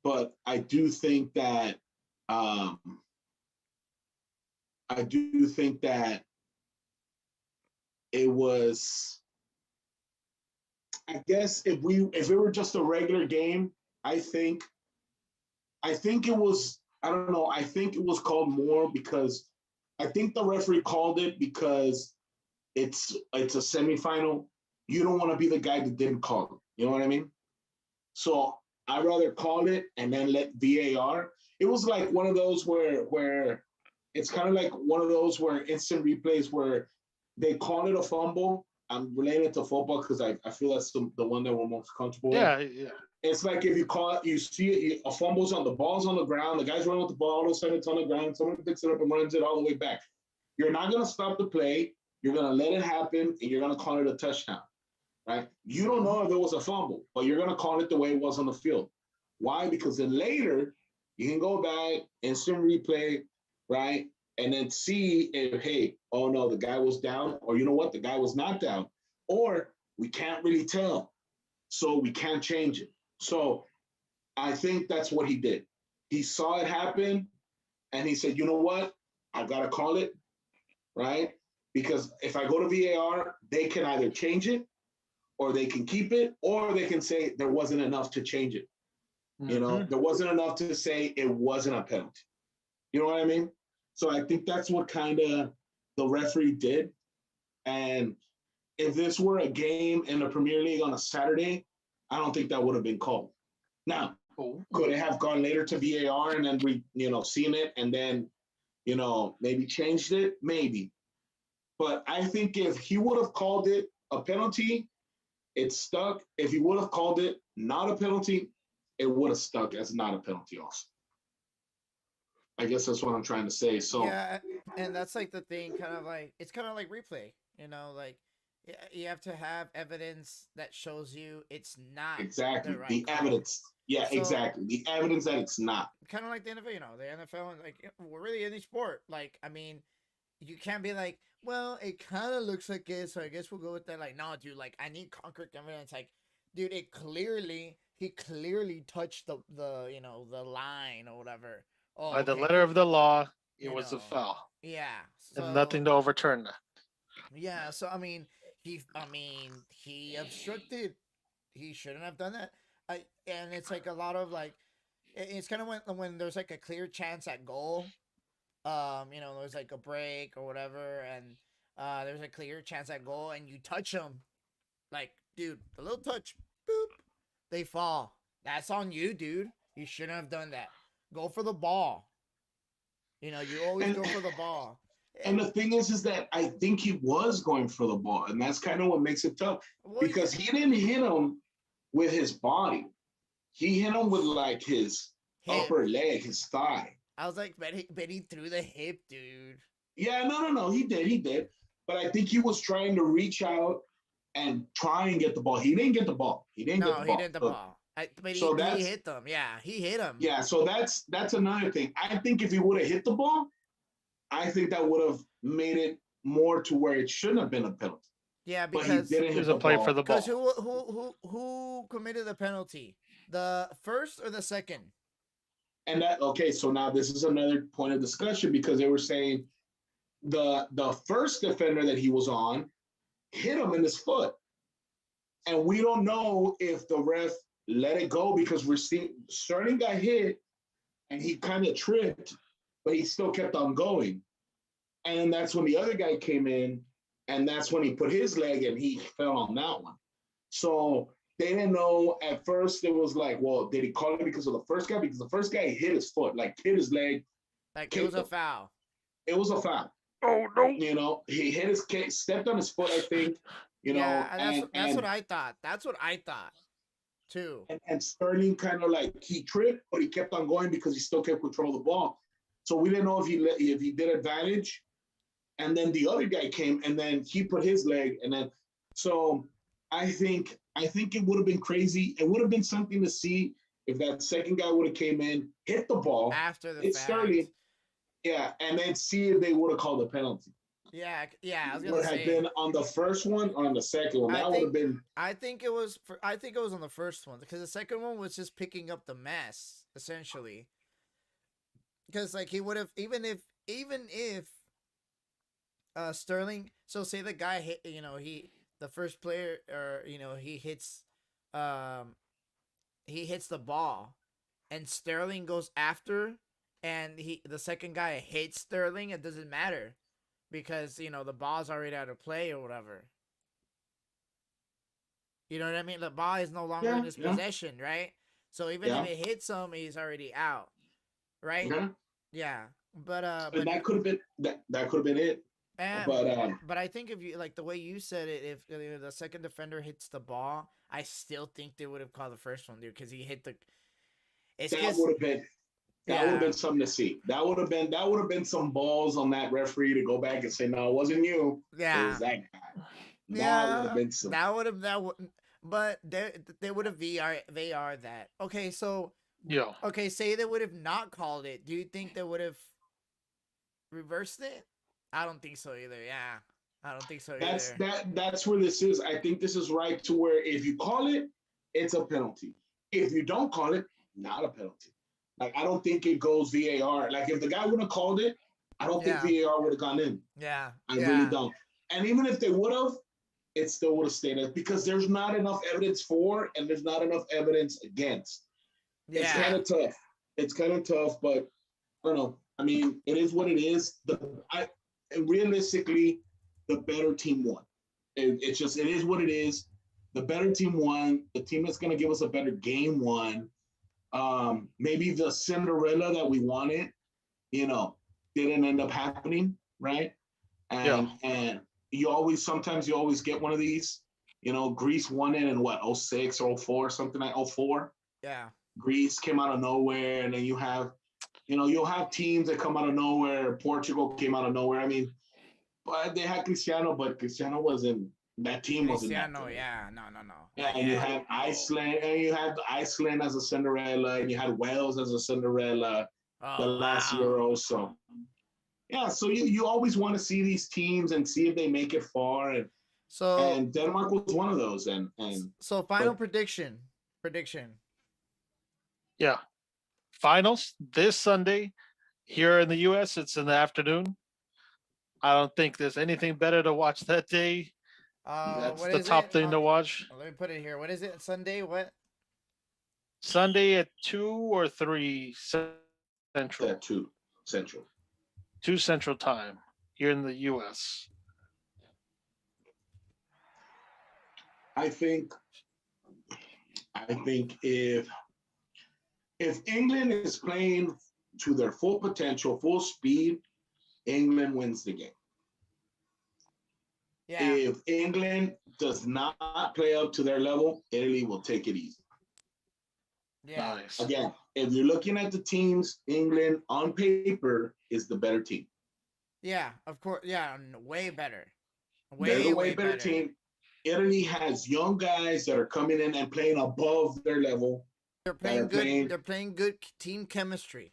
But I do think that it was. I guess if it were just a regular game, I think it was. I don't know. I think it was called more because I think the referee called it because it's a semifinal. You don't want to be the guy that didn't call it. You know what I mean? So I'd rather call it and then let VAR. It was like one of those where it's kind of like one of those where instant replays where they call it a fumble. I'm related to football because I feel that's the one that we're most comfortable with. Yeah. It's like if you call it, you see it, a fumble's on the ball's on the ground, the guy's running with the ball, all of a sudden it's on the ground, someone picks it up and runs it all the way back. You're not going to stop the play. You're going to let it happen, and you're going to call it a touchdown, right? You don't know if it was a fumble, but you're going to call it the way it was on the field. Why? Because then later, you can go back, instant replay, right? And then see if, hey, oh no, the guy was down, or you know what, the guy was not down, or we can't really tell, so we can't change it. So I think that's what he did. He saw it happen, and he said, you know what, I've got to call it, right? Because if I go to VAR, they can either change it, or they can keep it, or they can say there wasn't enough to change it. Mm-hmm. There wasn't enough to say it wasn't a penalty. You know what I mean? So I think that's what kind of the referee did. And if this were a game in the Premier League on a Saturday, I don't think that would have been called. Now, could it have gone later to VAR and then seen it and then, maybe changed it? Maybe. But I think if he would have called it a penalty, it stuck. If he would have called it not a penalty, it would have stuck as not a penalty also. I guess that's what I'm trying to say. So yeah, and that's like the thing, kind of like it's kind of like replay. Like You have to have evidence that shows you it's not the Exactly. right The call. evidence. Yeah, So exactly. The evidence that it's not. kind of like the NFL, the NFL, like we're really any sport. Like, I mean, you can't be like, well, it kind of looks like it, so I guess we'll go with that. Like, no, dude, like I need concrete evidence. Like, dude, he clearly touched the line or whatever. Oh, By the okay, letter of the law, it you was a know, foul, yeah. and So nothing to overturn that. yeah, so he obstructed. He shouldn't have done that. And it's like a lot of like, it's kind of when there's like a clear chance at goal. There's like a break or whatever, and there's a clear chance at goal, and you touch them, like, dude, a little touch, boop, they fall. That's on you, dude. You shouldn't have done that. Go for the ball. You always And go for the ball. and the thing is that I think he was going for the ball, and that's kind of what makes it tough Well, yeah, because he didn't hit him with his body. He hit him with like his hip. upper leg, his thigh. I was like, but he threw the hip, dude. Yeah, no. He did. But I think he was trying to reach out and try and get the ball. He didn't get the ball. He didn't get No, the he ball. didn't the So, ball. But so he that's hit them. Yeah, he hit them. yeah. So that's another thing. I think if he would have hit the ball, I think that would have made it more to where it shouldn't have been a penalty. Yeah, But he because didn't It hit was the a play ball. for the ball. who committed the penalty? The first or the second? And that okay, so now this is another point of discussion because they were saying the first defender that he was on hit him in his foot. And we don't know if the ref let it go because we're seeing Sterling got hit and he kind of tripped, but he still kept on going. And that's when the other guy came in, and that's when he put his leg and he fell on that one. So they didn't know at first. It was like, well, did he call it because of the first guy? Because the first guy hit his foot, like hit his leg. Like it was a foul. It was a foul. Oh no! He hit his stepped on his foot, I think. Yeah, and that's what I thought. That's what I thought too. And Sterling kind of like he tripped, but he kept on going because he still kept control of the ball. So we didn't know if he did advantage, and then the other guy came and then he put his leg, and then so I think it would have been crazy. It would have been something to see if that second guy would have came in, hit the ball, After the hit fact. Sterling, yeah, and then see if they would have called a penalty. Yeah. I was Would gonna have say. been on the first one or on the second one. That would have been. I think it was. I think it was on the first one because the second one was just picking up the mess essentially. Because like he would have even if Sterling. So say the guy hit. The first player or he hits the ball, and Sterling goes after, and the second guy hits Sterling. It doesn't matter, because the ball's already out of play or whatever. You know what I mean? The ball is no longer in his possession, right? So even if it hits him, he's already out, right? Yeah, but that could have been that could have been it. But I think if you like the way you said it, if the second defender hits the ball, I still think they would have called the first one, dude, because he hit the. That would have been. That would have been something to see. That would have been some balls on that referee to go back and say, no, it wasn't you. Yeah. It was that guy. That would have been some. But they would have VAR that. Okay, so. Yeah. Okay, say they would have not called it. Do you think they would have reversed it? I don't think so either. Yeah. I don't think so either. That's where this is. I think this is right to where if you call it, it's a penalty. If you don't call it, not a penalty. Like, I don't think it goes VAR. Like, if the guy would have called it, I don't think VAR would have gone in. Yeah. I really don't. And even if they would have, it still would have stayed up because there's not enough evidence for and there's not enough evidence against. Yeah. It's kind of tough. It's kind of tough, but I don't know. I mean, it is what it is. Realistically, the better team won. It is what it is. The better team won. The team that's going to give us a better game won. Maybe the Cinderella that we wanted, didn't end up happening, right? And sometimes you always get one of these. Greece won it in what, 06 or 04, something like 04. Yeah. Greece came out of nowhere, and then you'll have teams that come out of nowhere. Portugal came out of nowhere. I mean, but they had Cristiano, but Cristiano wasn't That team wasn't that Cristiano, good. yeah, no. Yeah, Not and you yet. had Iceland, and you had Iceland as a Cinderella, and you had Wales as a Cinderella the Oh last wow. Euro. So yeah, so you always want to see these teams and see if they make it far, So and Denmark was one of those, and so final but prediction. Prediction. Yeah. Finals this Sunday here in the US. It's in the afternoon. I don't think there's anything better to watch that day. That's What the is top it? thing to watch. Let me put it here. What is it? Sunday? What? Sunday at 2 or 3 that Central, too Central. 2 Central time here in the US. I think I think if England is playing to their full potential, full speed, England wins the game. Yeah. If England does not play up to their level, Italy will take it easy. Yeah. Nice. Again, if you're looking at the teams, England on paper is the better team. Yeah. Of course. Yeah. Way better. They're the Way way better better. team. Italy has young guys that are coming in and playing above their level. They're That are playing good. playing, They're playing good team chemistry.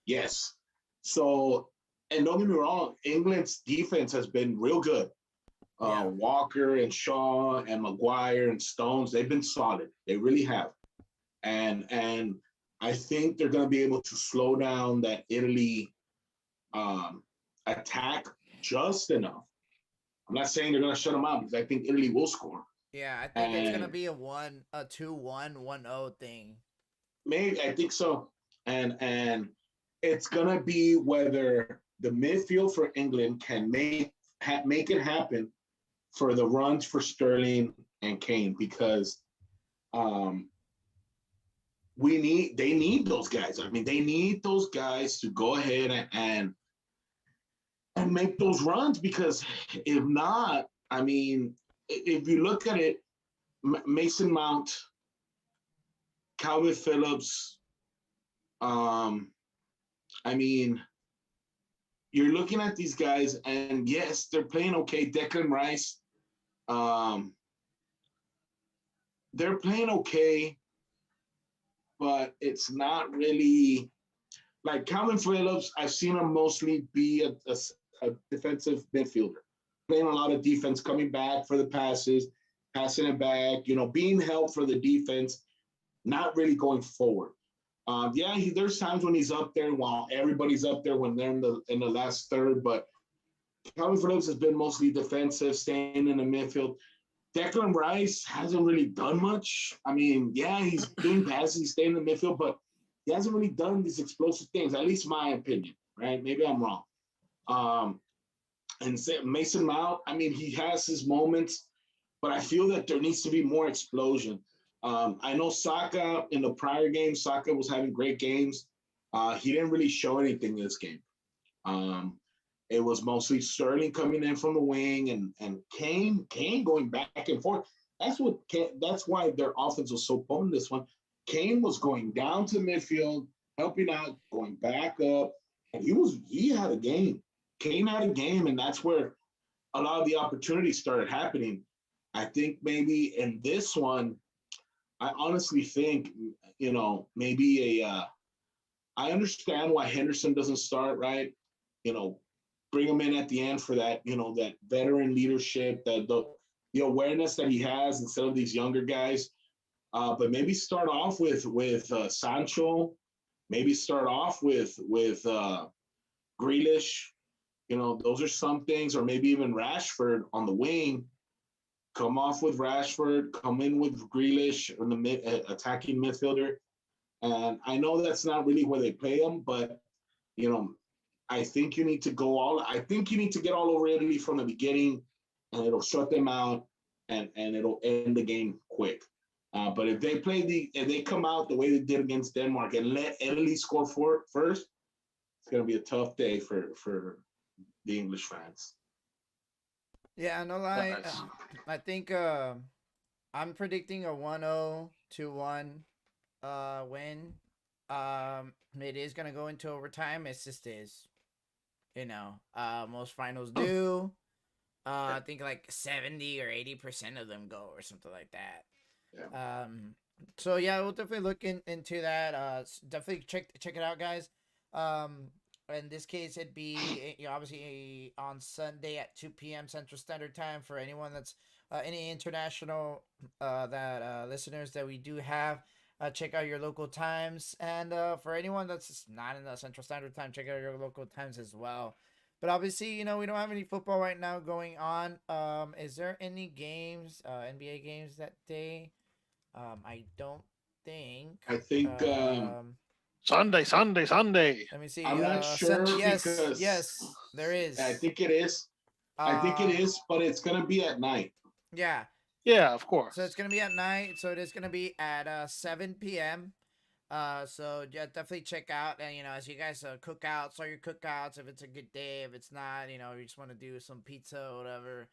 yes. So, and don't get me wrong, England's defense has been real good. Yeah. Walker and Shaw and Maguire and Stones, they've been solid. They really have. And I think they're going to be able to slow down that Italy um, attack just enough. I'm not saying they're going to shut them out because I think Italy will score. Yeah. I think it's gonna And be a 2-1, 1-0 thing. maybe I think so. And it's going to be whether the midfield for England can make it happen for the runs for Sterling and Kane, because um, they need those guys. I mean, they need those guys to go ahead and make those runs, because if not, I mean, if you look at it, Mason Mount, Calvin Phillips, I mean, you're looking at these guys, and yes, they're playing okay. Declan Rice, um, they're playing okay, but it's not really like Calvin Phillips. I've seen him mostly be a defensive midfielder, playing a lot of defense, coming back for the passes, passing it back, being help for the defense, not really going forward. There's times when he's up there while everybody's up there when they're in the last third, but Calvin Phillips has been mostly defensive, staying in the midfield. Declan Rice hasn't really done much. I mean, yeah, he's doing passes, he's staying in the midfield, but he hasn't really done these explosive things, at least my opinion, right? Maybe I'm wrong. And Mason Mount, I mean, he has his moments, but I feel that there needs to be more explosion. I know Saka in the prior game, Saka was having great games. He didn't really show anything in this game. It was mostly Sterling coming in from the wing and Kane going back and forth. That's why their offense was so potent this one. Kane was going down to midfield, helping out, going back up, and he had a game. Kane had a game, and that's where a lot of the opportunities started happening. I think maybe in this one, I honestly think, maybe I understand why Henderson doesn't start, right? Bring him in at the end for that, that veteran leadership, the awareness that he has instead of these younger guys. But maybe start off with Sancho, maybe start off with Grealish. Those are some things, or maybe even Rashford on the wing. Come off with Rashford, come in with Grealish in the attacking midfielder. And I know that's not really where they play them, but I think you need to get all over Italy from the beginning, and it'll shut them out, and it'll end the game quick. But if they come out the way they did against Denmark and let Italy score first, it's going to be a tough day for the English fans. Yeah, no lie. Nice. I think I'm predicting a 1-0, 2-1 win. It is gonna go into overtime. It's just is. Most finals do. I think like 70 or 80% of them go or something like that. Yeah. So yeah, we'll definitely look into that. Definitely check it out, guys. In this case, it'd be obviously on Sunday at 2 p.m. Central Standard Time for anyone that's any international that listeners that we do have. Check out your local times, and for anyone that's not in the Central Standard Time, check out your local times as well. But obviously, we don't have any football right now going on. Is there any games, NBA games that day? I don't think. I think Sunday, Sunday, Sunday. Let me see. I'm not sure Yes, because yes, there is. I think it is. I think it is, but it's gonna be at night. Yeah. Yeah, of course. So it's gonna be at night. So it is gonna be at 7 p.m. So yeah, definitely check out, and as you guys cook out, start your cookouts. If it's a good day, if it's not, you just want to do some pizza or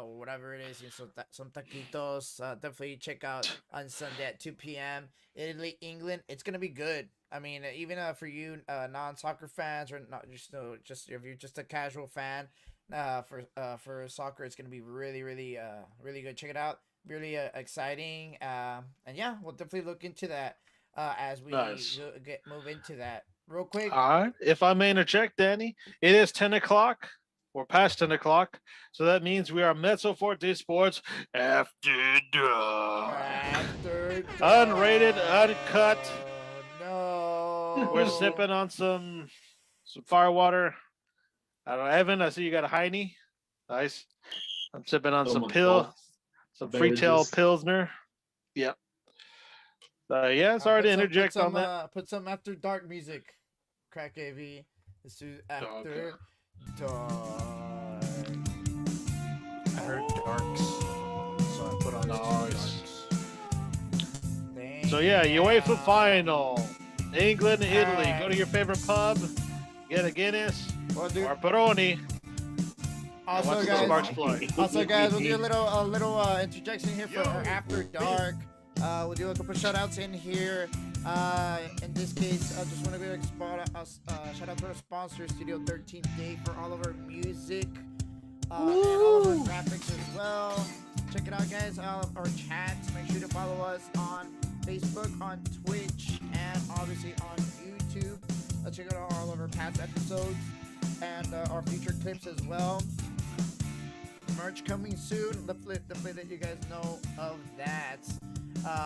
whatever it is, some taquitos. Definitely check out on Sunday at 2 p.m. Italy, England. It's gonna be good. I mean, even for you non-soccer fans, or not just if you're just a casual fan, for soccer, it's gonna be really, really, really good. Check it out. Really exciting. And yeah, we'll definitely look into that as we Nice. move into that real quick. All right. If I may interject, Danny, it is 10 o'clock. We're past 10 o'clock. So that means we are Mezzo Forte Sports after dark. Unrated, uncut. No. We're sipping on some fire water. I don't know, Evan, I see you got a Heine. Nice. I'm sipping on some Freetail Pilsner. Yep. Yeah, sorry to interject on that. Put some after dark music. Crack AV. This is after dark. I heard darks, so I put on Nice. Damn. So yeah, UEFA final. England, Italy. Alright. Go to your favorite pub. Get a Guinness Well, dude, or a Peroni. also, watch the guys, Sparks play. Also, guys, we'll do a little interjection here for our After Dark. We'll do a couple shout outs in here. In this case, I just want to give a shout out to our sponsor, Studio 13th Day, for all of our music and all of our graphics as well. Check it out, guys. Our chats. Make sure to follow us on Facebook, on Twitch, and obviously on YouTube. Check out all of our past episodes and our future clips as well. Merch coming soon. Definitely let you guys know of that.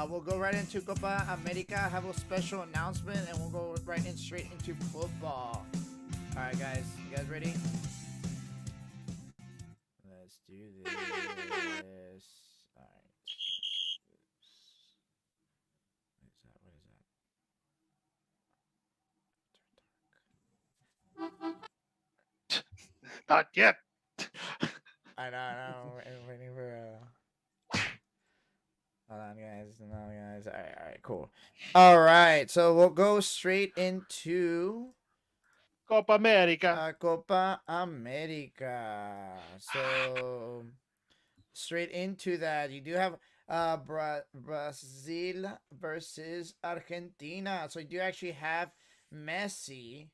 We'll go right into Copa America. Have a special announcement, and we'll go straight into football. All right, guys. You guys ready? Let's do this. All right. What is that? Not yet. I know. I'm waiting for. Hold on, guys. No, guys. All right, cool. All right, so we'll go straight into Copa America. Copa America. So straight into that, you do have Brazil versus Argentina. So you do actually have Messi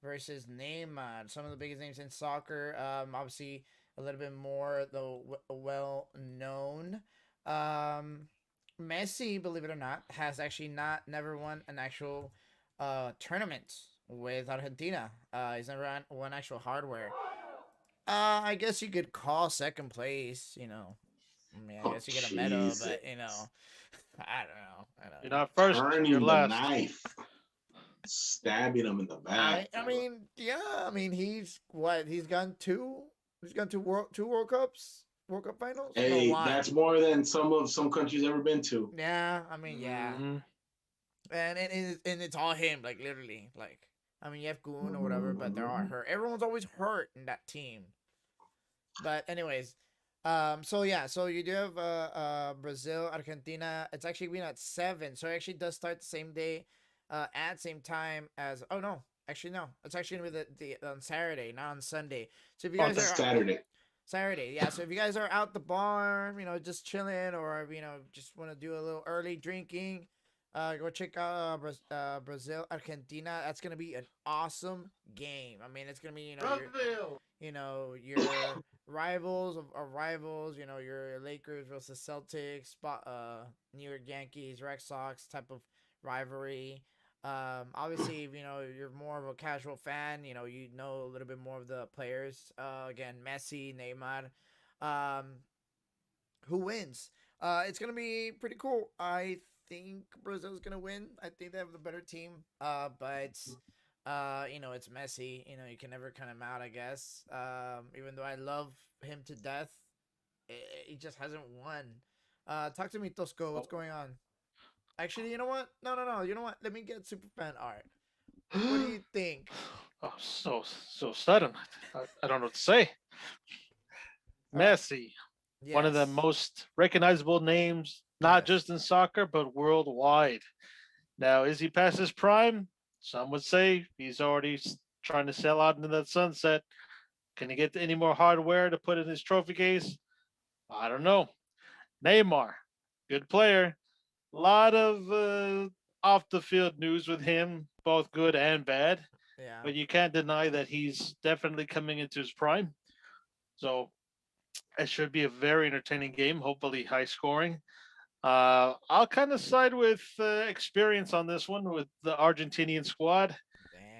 versus Neymar. Some of the biggest names in soccer. Obviously a little bit more though well known. Messi, believe it or not, has actually never won an actual tournament with Argentina. He's never won actual hardware. I guess you could call second place, I mean, I guess you get a medal, but I don't know. You're not first, Turning you're the last. knife, stabbing him in the back. I mean, yeah. I mean, he's gone two. He's gone to two World Cups. World Cup finals? Hey, that's more than some countries ever been to. Yeah, I mean, yeah. Mm-hmm. And it's all him, like literally. Like, I mean, you have Goon or whatever, but they're all hurt. Everyone's always hurt in that team. But anyways, so yeah, so you do have Brazil, Argentina. It's actually been at 7, so it actually does start the same day, at same time as. Oh no, actually no, it's actually gonna be the on Saturday, not on Sunday. So if you guys are Saturday, yeah. So if you guys are out the bar, just chilling, or just want to do a little early drinking, Go check out Brazil, Argentina. That's gonna be an awesome game. I mean, it's gonna be Brazil. your rivals of rivals. Your Lakers versus Celtics, New York Yankees, Red Sox type of rivalry. Obviously, if you're more of a casual fan, you know a little bit more of the players. Again, Messi, Neymar. Um, who wins? It's gonna be pretty cool. I think Brazil's gonna win. I think they have the better team. But it's Messi. You can never cut him out, I guess. Even though I love him to death, he just hasn't won. Talk to me, Tosco. What's going on? Actually, you know what? No. You know what? Let me get super fan art. What do you think? Oh, so sudden. I don't know what to say. All right. Messi, one of the Yes. most recognizable names, not Yes. just in soccer, but worldwide. Now, is he past his prime? Some would say he's already trying to sell out into that sunset. Can he get any more hardware to put in his trophy case? I don't know. Neymar, good player. A lot of off the field news with him, both good and bad. Yeah. But you can't deny that he's definitely coming into his prime. So it should be a very entertaining game, hopefully high scoring. I'll kind of side with experience on this one with the Argentinian squad.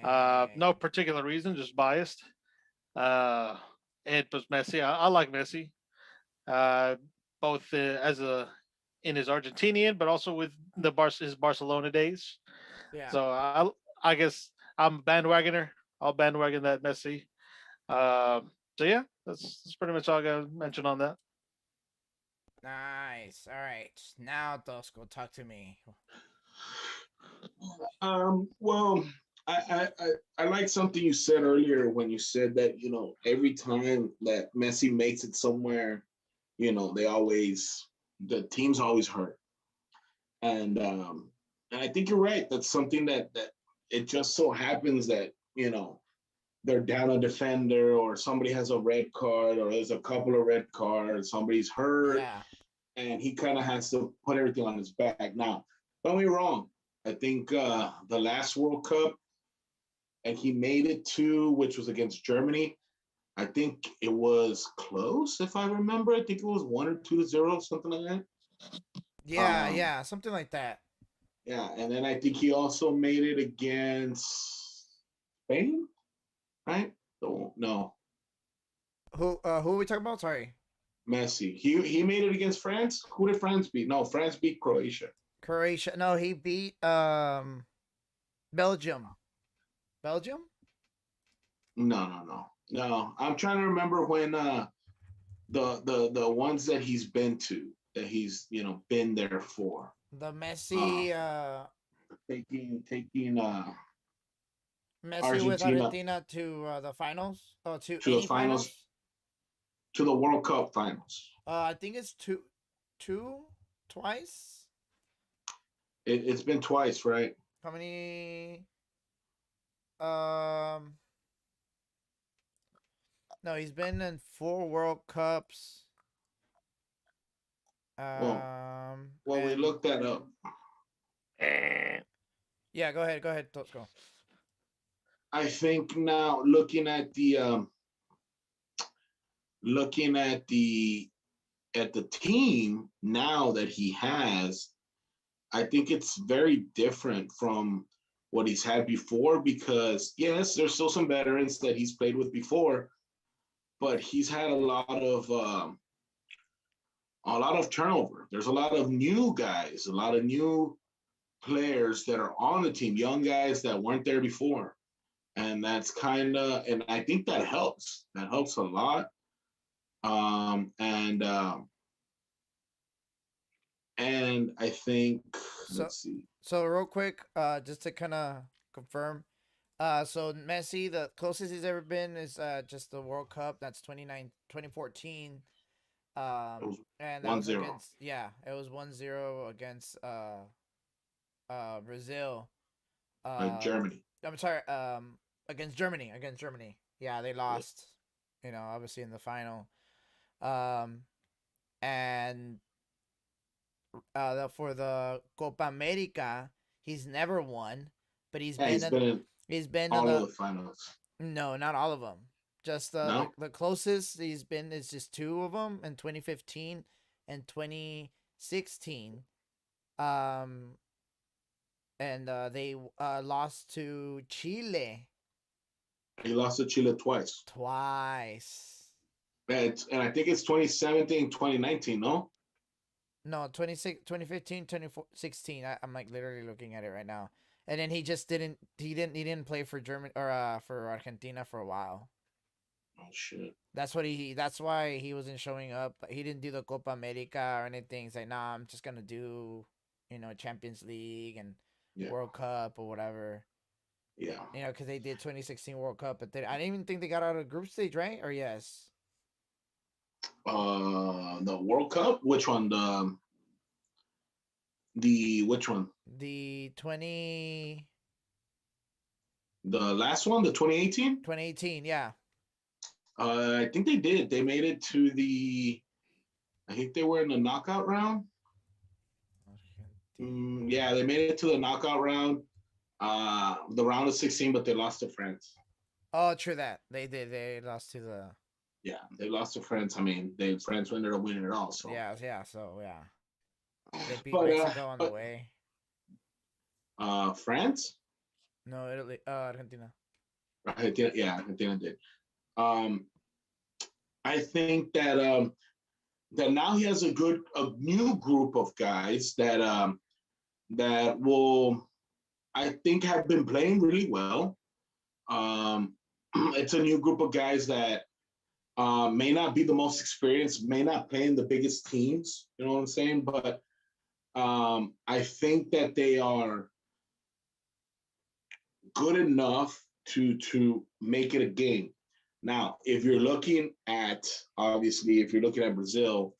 Dang. No particular reason, just biased. Uh, it was Messi. I like Messi, uh, both as a in his Argentinian, but also with his Barcelona days. Yeah. So I guess I'm a bandwagoner. I'll bandwagon that Messi. So yeah, that's pretty much all I got to mention on that. Nice. All right. Now, Tosco, talk to me. Well, I like something you said earlier when you said that every time that Messi makes it somewhere, they always the team's always hurt, and I think you're right. That's something that it just so happens that they're down a defender or somebody has a red card or there's a couple of red cards, somebody's hurt, Yeah. and he kind of has to put everything on his back. Now, don't be wrong. I think the last World Cup, and he made it to, which was against Germany. I think it was close, if I remember. I think it was 1 or 2-0, something like that. Yeah. Um, Yeah. Something like that. yeah, and then I think he also made it against Spain, right? No, Who are we talking about? Sorry. Messi. He made it against France. Who did France beat? No, France beat Croatia. Croatia. No, he beat Belgium. Belgium? No. I'm trying to remember when the ones that he's been to, that he's been there for. The Uh, Messi taking Messi with Argentina Argentina to the finals. Oh, to to the any finals, finals? to the World Cup finals. I think it's twice. It's been twice, right? How many? Um, no, he's been in 4 World Cups. Well, we And looked that up. yeah, go ahead, let's go. I think now looking at the team now that he has, I think it's very different from what he's had before because yes, there's still some veterans that he's played with before, but he's had a lot of turnover. There's a lot of new guys, a lot of new players that are on the team, young guys that weren't there before. And and I think that helps. That helps a lot. And I think, So, let's see. so real quick, just to kind of confirm, so Messi, the closest he's ever been is just the World Cup. That's 2014. It was And that one was zero. against, yeah, it was 1-0 against Brazil. Germany. I'm sorry, against Germany. Yeah, they lost. Obviously in the final. Um, and for the Copa America, he's never won, but Yeah, he's been in he's been in all of the the finals. no, not all of them. Just No, the closest he's been is just two of them in 2015 and 2016. Um, and they lost to Chile he lost to Chile twice. twice. And I think it's 2017, 2019, no? No, 2015, 2016. I'm like literally looking at it right now. And then he didn't play for German or for Argentina for a while. Oh, shit. That's why he wasn't showing up. He didn't do the Copa America or anything. He's like, nah, I'm just gonna do, Champions League and Yeah. World Cup or whatever. Yeah. Because they did 2016 World Cup, but I didn't even think they got out of group stage, right? Or yes? The World Cup? Which one? The which one? The 2018, The last one, the 2018? yeah. I think they did. They made it to I think they were in the knockout round. Yeah, they made it to the knockout round, the round of 16, but they lost to France. Oh, true that. They did. They lost to the. Yeah, they lost to France. I mean, France ended up winning it all. So Yeah, so yeah. They beat But, Mexico on the way. France? No, Italy, Argentina. Yeah, Argentina did. I think that that now he has a new group of guys that will, I think, have been playing really well. It's a new group of guys that may not be the most experienced, may not play in the biggest teams. You know what I'm saying? But I think that they are good enough to make it a game. Now, if you're looking at, obviously, if you're looking at Brazil,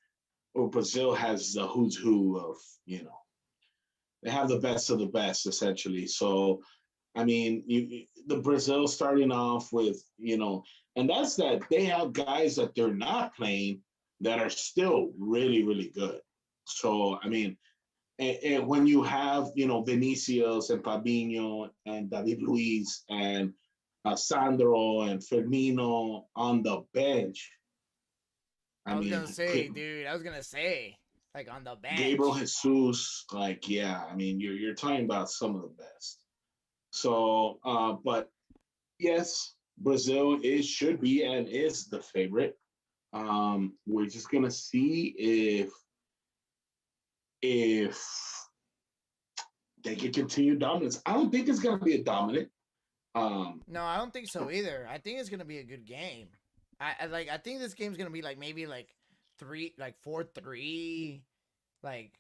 well, Brazil has the who's who of, they have the best of the best, essentially. So, I mean, the Brazil starting off with, and that's that they have guys that they're not playing that are still really, really good. So, I mean, and when you have, Vinicius and Fabinho and David Luiz and Sandro and Firmino on the bench. I was gonna say, like on the bench. Gabriel Jesus, like, yeah, I mean, you're talking about some of the best. So, but yes, Brazil should be and is the favorite. We're just gonna see if they can continue dominance. I don't think it's gonna be a dominant. No, I don't think so either. I think it's gonna be a good game. I think this game's gonna be like maybe like 4-3, like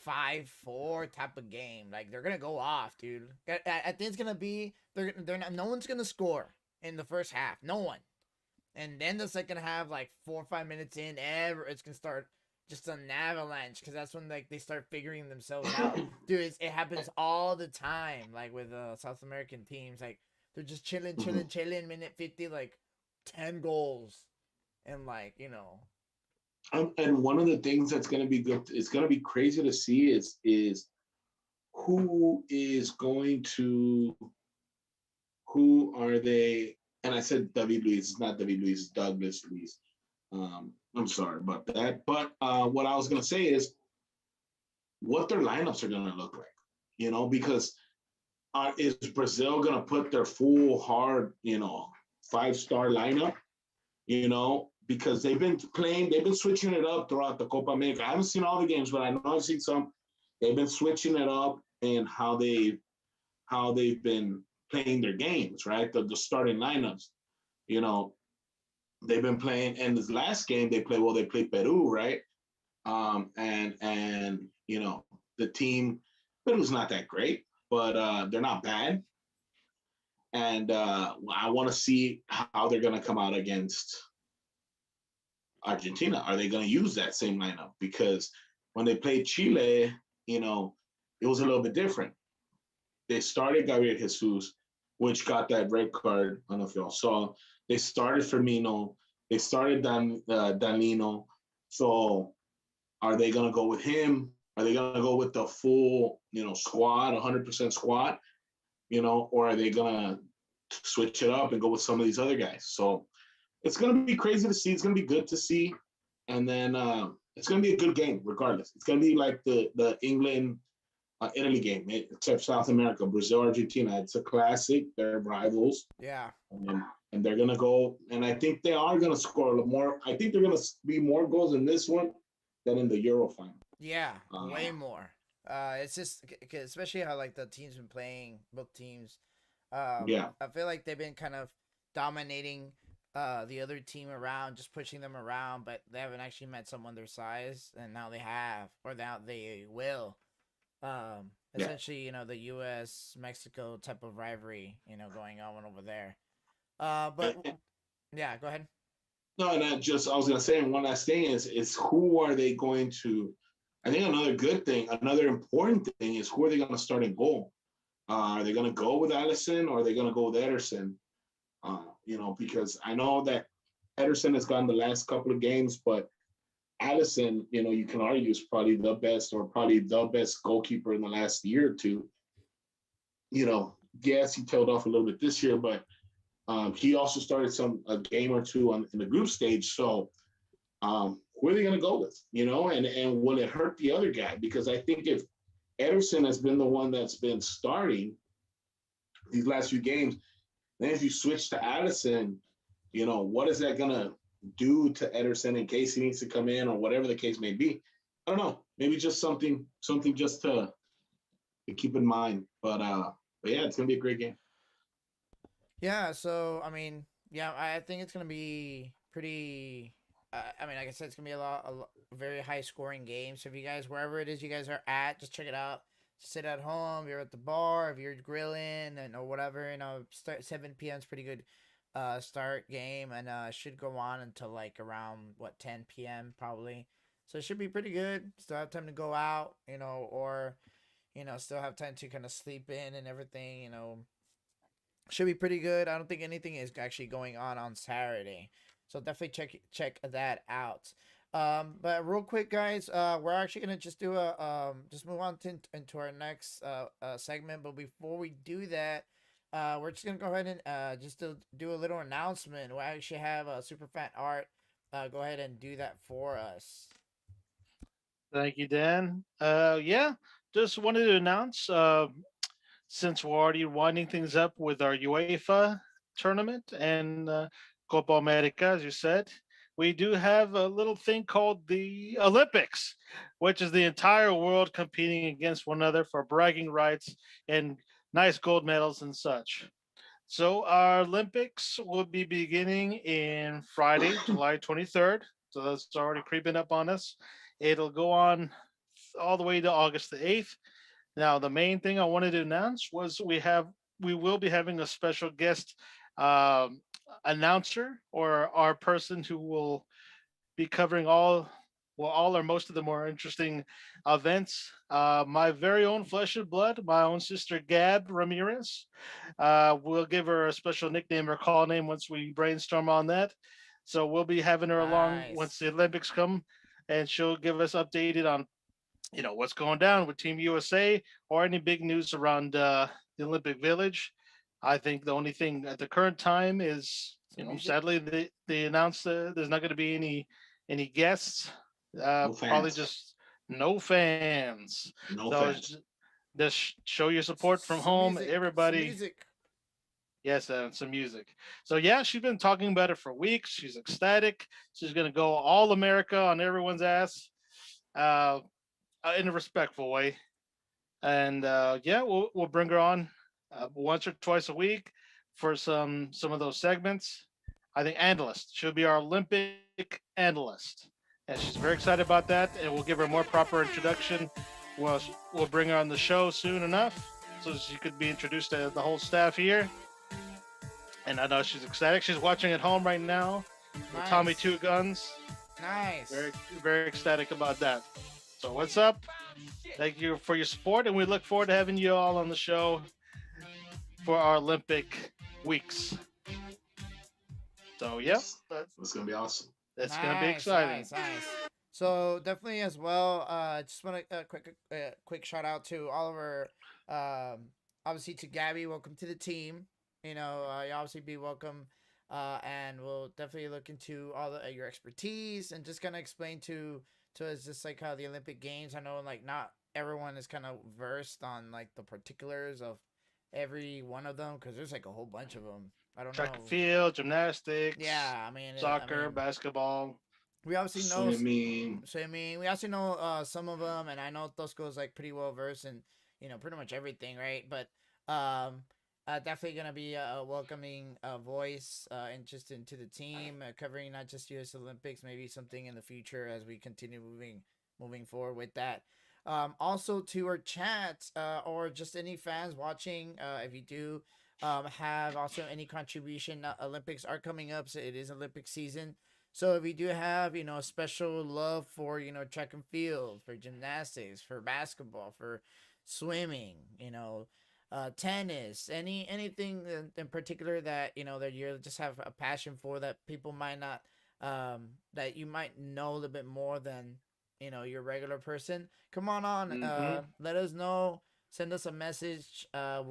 5-4 type of game. Like they're gonna go off, dude. I think it's gonna be they're not, no one's gonna score in the first half. No one. And then the second half, like 4 or 5 minutes in, it's gonna start just an avalanche because that's when like they start figuring themselves out. Dude, it happens all the time. Like with South American teams, like they're just chilling. Minute 50, like 10 goals, and like And one of the things that's going to be good, it's going to be crazy to see is who are they? And I said David Luiz, it's not David Luiz, it's Douglas Luiz. I'm sorry about that. But what I was going to say is what their lineups are going to look like, because is Brazil going to put their full hard, 5-star lineup, because they've been switching it up throughout the Copa America. I haven't seen all the games, but I know I've seen some. They've been switching it up and how they've been playing their games, right? The starting lineups, they've been playing. And this last game they played Peru, right? And the team, Peru's not that great, but they're not bad. And I want to see how they're going to come out against Argentina. Are they going to use that same lineup? Because when they played Chile, it was a little bit different. They started Gabriel Jesus, which got that red card. I don't know if y'all saw. They started Firmino. They started Danilo. So are they going to go with him? Are they gonna go with the full, squad, 100% squad, or are they gonna switch it up and go with some of these other guys? So it's gonna be crazy to see. It's gonna be good to see, and then it's gonna be a good game regardless. It's gonna be like the England Italy game, except South America, Brazil, Argentina. It's a classic. They're rivals. Yeah. And they're gonna go, and I think they are gonna score a little more. I think they're gonna be more goals in this one than in the Euro final. Yeah, way more. It's just especially how like the teams been playing, both teams. Yeah. I feel like they've been kind of dominating the other team around, just pushing them around, but they haven't actually met someone their size, and now they have, or now they will. Essentially, the U.S. Mexico type of rivalry, going on over there. But yeah, go ahead. No, and I was gonna say, and one last thing is who are they going to? I think another good thing, another important thing is who are they going to start in goal? Are they going to go with Alisson or are they going to go with Ederson? Because I know that Ederson has gotten the last couple of games, but Alisson, you can argue is probably the best or probably the best goalkeeper in the last year or two. Yes, he tailed off a little bit this year, but he also started a game or two in the group stage. So who are they going to go with? And will it hurt the other guy? Because I think if Ederson has been the one that's been starting these last few games, then if you switch to Alisson, what is that going to do to Ederson in case he needs to come in or whatever the case may be? I don't know. Maybe just something just to keep in mind. But yeah, it's going to be a great game. Yeah, so, I think it's going to be pretty... like I said, it's going to be a very high-scoring game. So if you guys, wherever it is you guys are at, just check it out. Just sit at home, you're at the bar, if you're grilling, or whatever, start 7 p.m. is pretty good start game, and should go on until, around, 10 p.m. probably. So it should be pretty good. Still have time to go out, or, still have time to kind of sleep in and everything, should be pretty good. I don't think anything is actually going on Saturday, so definitely check that out. But real quick, guys, we're actually gonna just do just move on into our next segment. But before we do that, we're just gonna go ahead and just to do a little announcement. We actually have Superfan Art. Go ahead and do that for us. Thank you, Dan. Yeah, just wanted to announce since we're already winding things up with our UEFA tournament and Copa America, as you said, we do have a little thing called the Olympics, which is the entire world competing against one another for bragging rights and nice gold medals and such. So our Olympics will be beginning in Friday, July 23rd. So that's already creeping up on us. It'll go on all the way to August the 8th. Now, the main thing I wanted to announce was we will be having a special guest announcer, or our person who will be covering all or most of the more interesting events. My very own flesh and blood, my own sister Gab Ramirez. We'll give her a special nickname or call name once we brainstorm on that. So we'll be having her along once Nice. the Olympics come, and she'll give us updated on what's going down with Team USA or any big news around the Olympic Village. I think the only thing at the current time is, Some music. sadly they announced there's not going to be any guests. No Probably fans. just no fans. No So fans. just show your support from Some home, music. Some everybody. music. Yes, and some music. So yeah, she's been talking about it for weeks. She's ecstatic. She's gonna go all America on everyone's ass, uh, in a respectful way. And yeah, we'll bring her on once or twice a week for some of those segments. I think analyst. She'll be our Olympic analyst, and she's very excited about that. And we'll give her a more proper introduction. We'll bring her on the show soon enough, so she could be introduced to the whole staff here. And I know she's ecstatic. She's watching at home right now with Tommy Nice. Two Guns. Nice. Very ecstatic about that. So what's up? Thank you for your support, and we look forward to having you all on the show for our Olympic weeks. So yep, It's gonna be awesome. that's gonna be exciting. Nice. So definitely as well. Just want to quick shout out to all of our obviously to Gabby. Welcome to the team. You obviously be welcome. And we'll definitely look into all your expertise and just kind of explain to us just like how the Olympic Games. I know like not everyone is kind of versed on like the particulars of every one of them because there's like a whole bunch of them. I don't Track and know. field, gymnastics, Yeah, I soccer, mean, basketball. we obviously know. Swimming. So I mean, we also know some of them, and I know Tosco is like pretty well versed in pretty much everything, right? But definitely gonna be a welcoming voice and just into the team, covering not just U.S. Olympics, maybe something in the future as we continue moving forward with that. Also to our chat or just any fans watching, if you do have also any contribution, Olympics are coming up, so it is Olympic season. So if you do have, special love for, track and field, for gymnastics, for basketball, for swimming, tennis, anything in particular that, that you just have a passion for that people might not, that you might know a little bit more than, your regular person, come on, Mm-hmm. let us know. Send us a message. I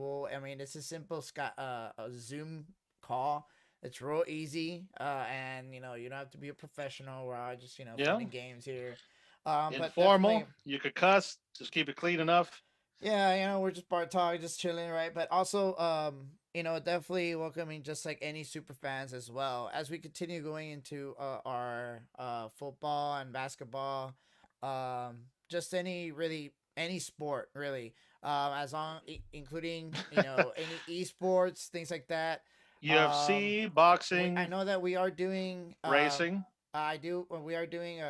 mean, it's a simple a Zoom call. It's real easy, and you don't have to be a professional. We're all just fun Yeah. and games here, but Informal. definitely, You could cuss. Just keep it clean enough. yeah, we're just bar talk, just chilling, right? But also, definitely welcoming just like any super fans as well as we continue going into our football and basketball, just any sport really, as long including any esports things like that. UFC, I boxing, know that we are doing racing. we are doing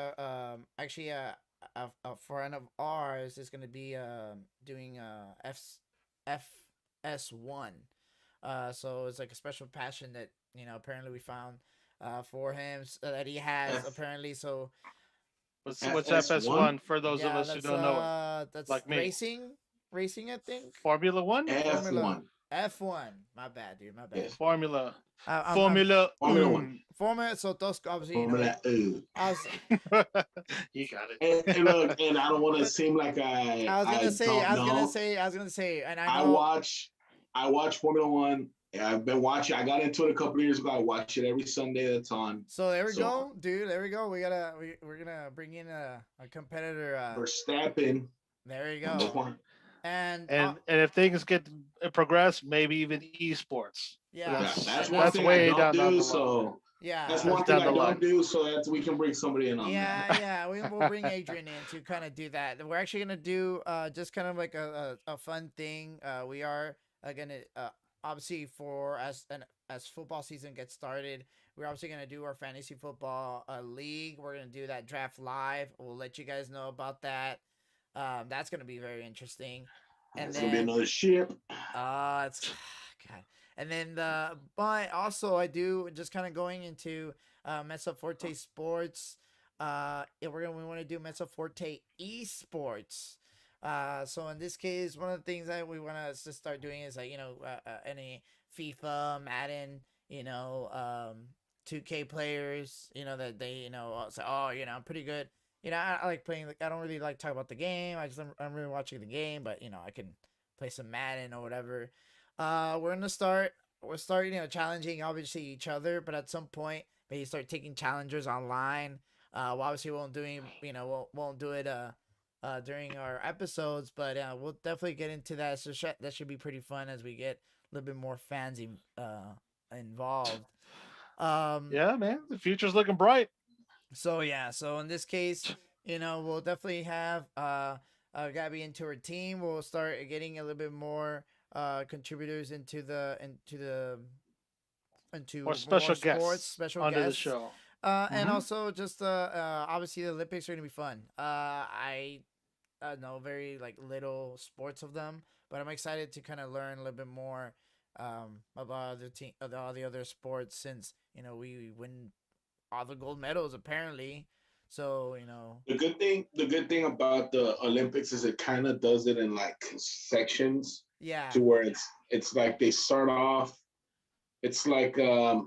actually a friend of ours is going to be doing FS1. So it's like a special passion that apparently we found for him, that he has F apparently. So What's FS1, FS1 for those of yeah, us who don't know it, that's like me? racing I think. Formula One, Formula F1. F1. My bad, dude. My bad. Yes, Formula, I'm Formula Formula One, Un. Formula. So those obviously Formula E. I was You got And look, it. and I don't want to seem like I don't know. I was gonna say, and I I know. watch I watch Formula One. I've been watching. I got into it a couple of years ago. I watch it every Sunday that's on. So there we So go, dude. There we go. We're gonna bring in a competitor. Verstappen, There you number go. one. And And if things get progress, maybe even esports. But yeah, Yeah, that's and one that's thing I way don't down do. the line. So that's yeah, That's one thing down I the don't line. do. So that we can bring somebody in on that. yeah. We'll bring Adrian in to kind of do that. We're actually gonna do just kind of like a fun thing. We are gonna obviously for as football season gets started, we're obviously gonna do our fantasy football league. We're gonna do that draft live. We'll let you guys know about that. That's gonna be very interesting. And It's gonna be then another ship. it's God. And then but also I do just kind of going into Mezzo Forte Sports. We want to do Mezzo Forte Esports. So in this case, one of the things that we want to start doing is like any FIFA, Madden, 2K players, that they say, oh, I'm pretty good. I like playing. Like I don't really like talk about the game. I'm really watching the game, but I can play some Madden or whatever. We're gonna start. We'll start, challenging obviously each other, but at some point, maybe start taking challengers online. We obviously won't doing, won't do it during our episodes, but we'll definitely get into that. So that should be pretty fun as we get a little bit more fans involved. Um, Yeah, man, the future's looking bright. so yeah, so in this case, we'll definitely have Gabby into her team. We'll start getting a little bit more contributors Or into more special sports, guests special onto the guests. show. And Hmm. also just obviously the Olympics are gonna be fun. I know very like little sports of them, but I'm excited to kind of learn a little bit more about all the other sports since we win all the gold medals apparently. So The good thing about the Olympics is it kind of does it in like sections yeah, to where it's like they start off. It's like I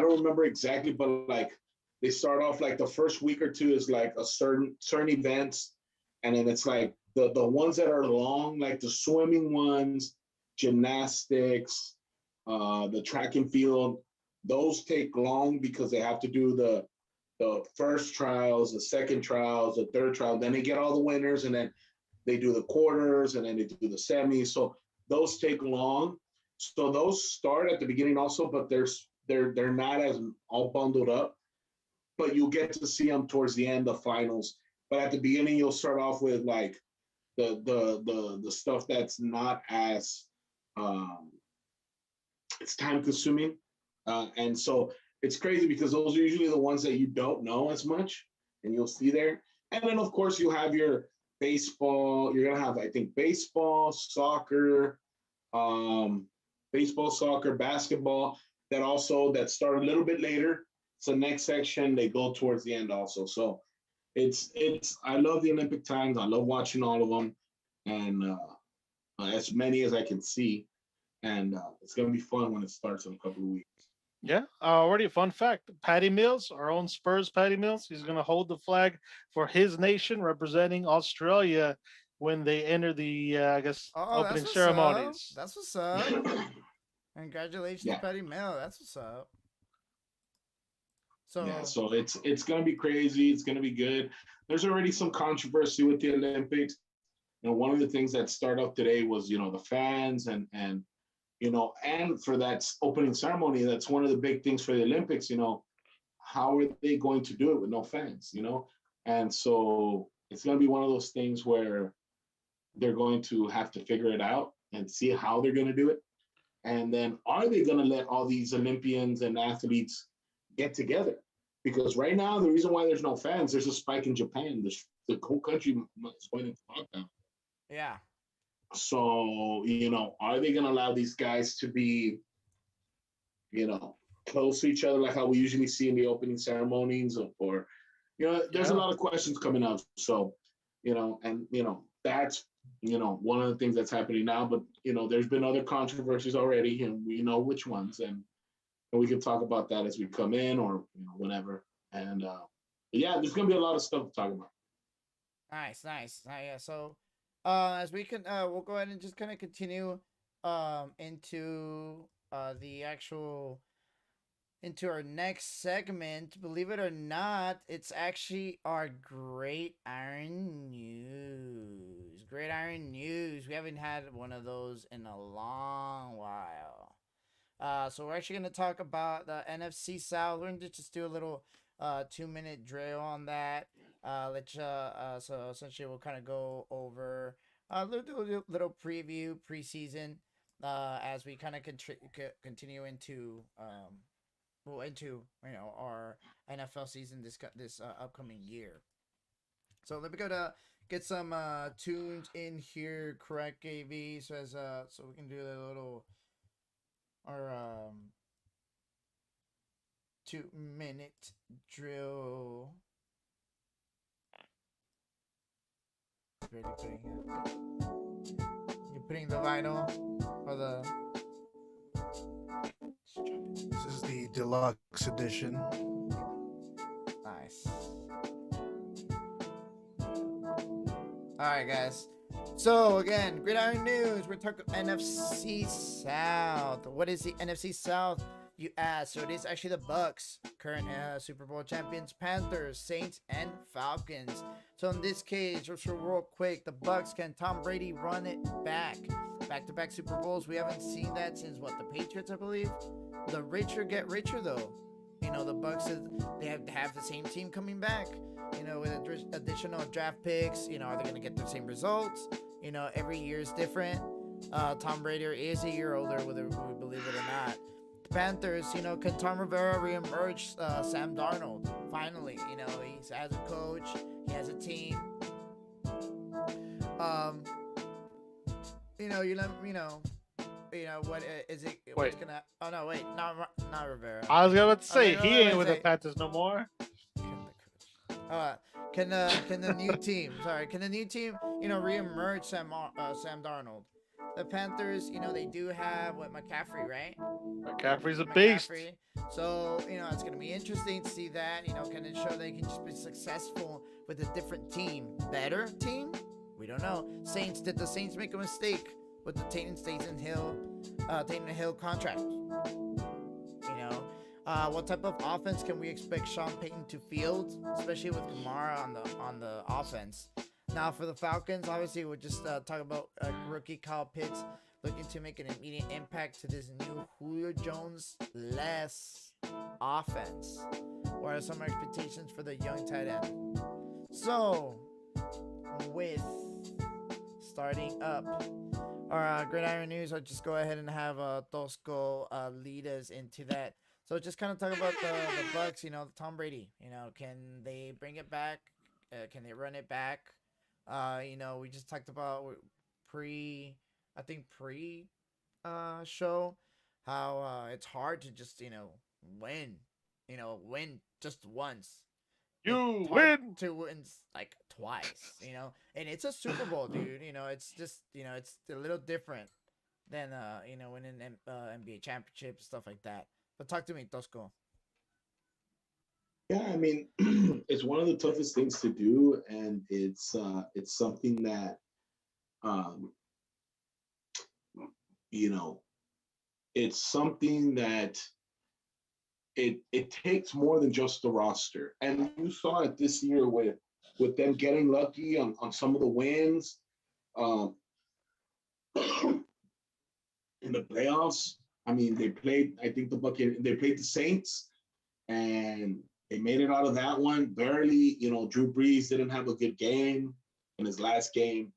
don't remember exactly, but like they start off like the first week or two is like a certain events, and then it's like the ones that are long, like the swimming ones, gymnastics, the track and field. Those take long because they have to do the first trials, the second trials, the third trial. Then they get all the winners, and then they do the quarters, and then they do the semis. So those take long. So those start at the beginning also, but they're not as all bundled up. But you'll get to see them towards the end, the finals. But at the beginning, you'll start off with like the stuff that's not as it's time consuming, and so it's crazy because those are usually the ones that you don't know as much, and you'll see there. And then of course you have your baseball. You're gonna have, I think, baseball, soccer, baseball, soccer, basketball. That start a little bit later. It's the next section. They go towards the end also. So it's. I love the Olympic times. I love watching all of them, and as many as I can see. And it's gonna be fun when it starts in a couple of weeks. Yeah, already a fun fact. Patty Mills, our own Spurs Patty Mills, he's going to hold the flag for his nation representing Australia when they enter the, I guess, Oh, opening that's what's ceremonies. up. That's what's up. Congratulations, Yeah. Patty Mill. That's what's up. So Yeah, so it's gonna be crazy. It's gonna be good. There's already some controversy with the Olympics. One of the things that started up today was the fans and and for that opening ceremony, that's one of the big things for the Olympics. How are they going to do it with no fans? And so it's gonna be one of those things where they're going to have to figure it out and see how they're gonna do it. And then are they gonna let all these Olympians and athletes get together? Because right now, the reason why there's no fans, there's a spike in Japan. The whole country is going into lockdown. yeah. So, are they going to allow these guys to be, close to each other like how we usually see in the opening ceremonies? Or there's a lot of questions coming up. So, that's, one of the things that's happening now. But, there's been other controversies already, and we know which ones. And we can talk about that as we come in or whenever. And yeah, there's gonna be a lot of stuff to talk about. Nice. Yeah. So, as we can, we'll go ahead and just kind of continue, into the actual into our next segment. Believe it or not, it's actually our Great Iron News. Great Iron News. We haven't had one of those in a long while. So we're actually going to talk about the NFC South. We're going to just do a little 2-minute drill on that. So essentially we'll kind of go over a little preview preseason as we kind of continue into our NFL season this upcoming year. So let me go to get some tunes in here, correct, AV, so we can do a little our 2-minute drill. You're putting the vinyl for the. This is the deluxe edition. Nice. All right, guys. So again, Gridiron News. We're talking NFC South. What is the NFC South, you ask? So it is actually the Bucks, current Super Bowl champions, Panthers, Saints, and Falcons. So in this case, just real quick, the Bucks, can Tom Brady run it back-to-back Super Bowls? We haven't seen that since the Patriots, I believe. The richer get richer, though. The Bucks, they have the same team coming back. With additional draft picks, are they going to get the same results? Every year is different. Tom Brady is a year older, whether we believe it or not. The Panthers, can Tom Rivera reemerge Sam Darnold? Finally, he's as a coach, he has a team. What is it? What's gonna? Oh no, wait, not Rivera. I was about to say Okay, he ain't with the Panthers no more. Can the new team? Sorry, can the new team? Reemerge Sam Darnold? the Panthers, they do have McCaffrey, right? McCaffrey's a beast. McCaffrey. So, it's going to be interesting to see that. Can it show they can just be successful with a different team? Better team? We don't know. Saints, did the Saints make a mistake with the Taysom Hill contract? What type of offense can we expect Sean Payton to field, especially with Kamara on the offense? Now, for the Falcons, obviously, we'll just talk about rookie Kyle Pitts looking to make an immediate impact to this new Julio Jones-less offense. What are some expectations for the young tight end? So, with starting up our Gridiron News, I'll just go ahead and have Tosco lead us into that. So just kind of talk about the Bucks, Tom Brady. Can they bring it back? Can they run it back? We just talked about pre show how it's hard to just win just once. You It's hard win to win like twice, and it's a Super Bowl, dude. It's just it's a little different than winning NBA championship, stuff like that. But talk to me, Tosco. Yeah, I mean, it's one of the toughest things to do, and it's something that you know, it's something that it takes more than just the roster. And you saw it this year with them getting lucky on some of the wins um, in the playoffs. I mean, they played, I think they played the Saints and they made it out of that one barely. Drew Brees didn't have a good game in his last game.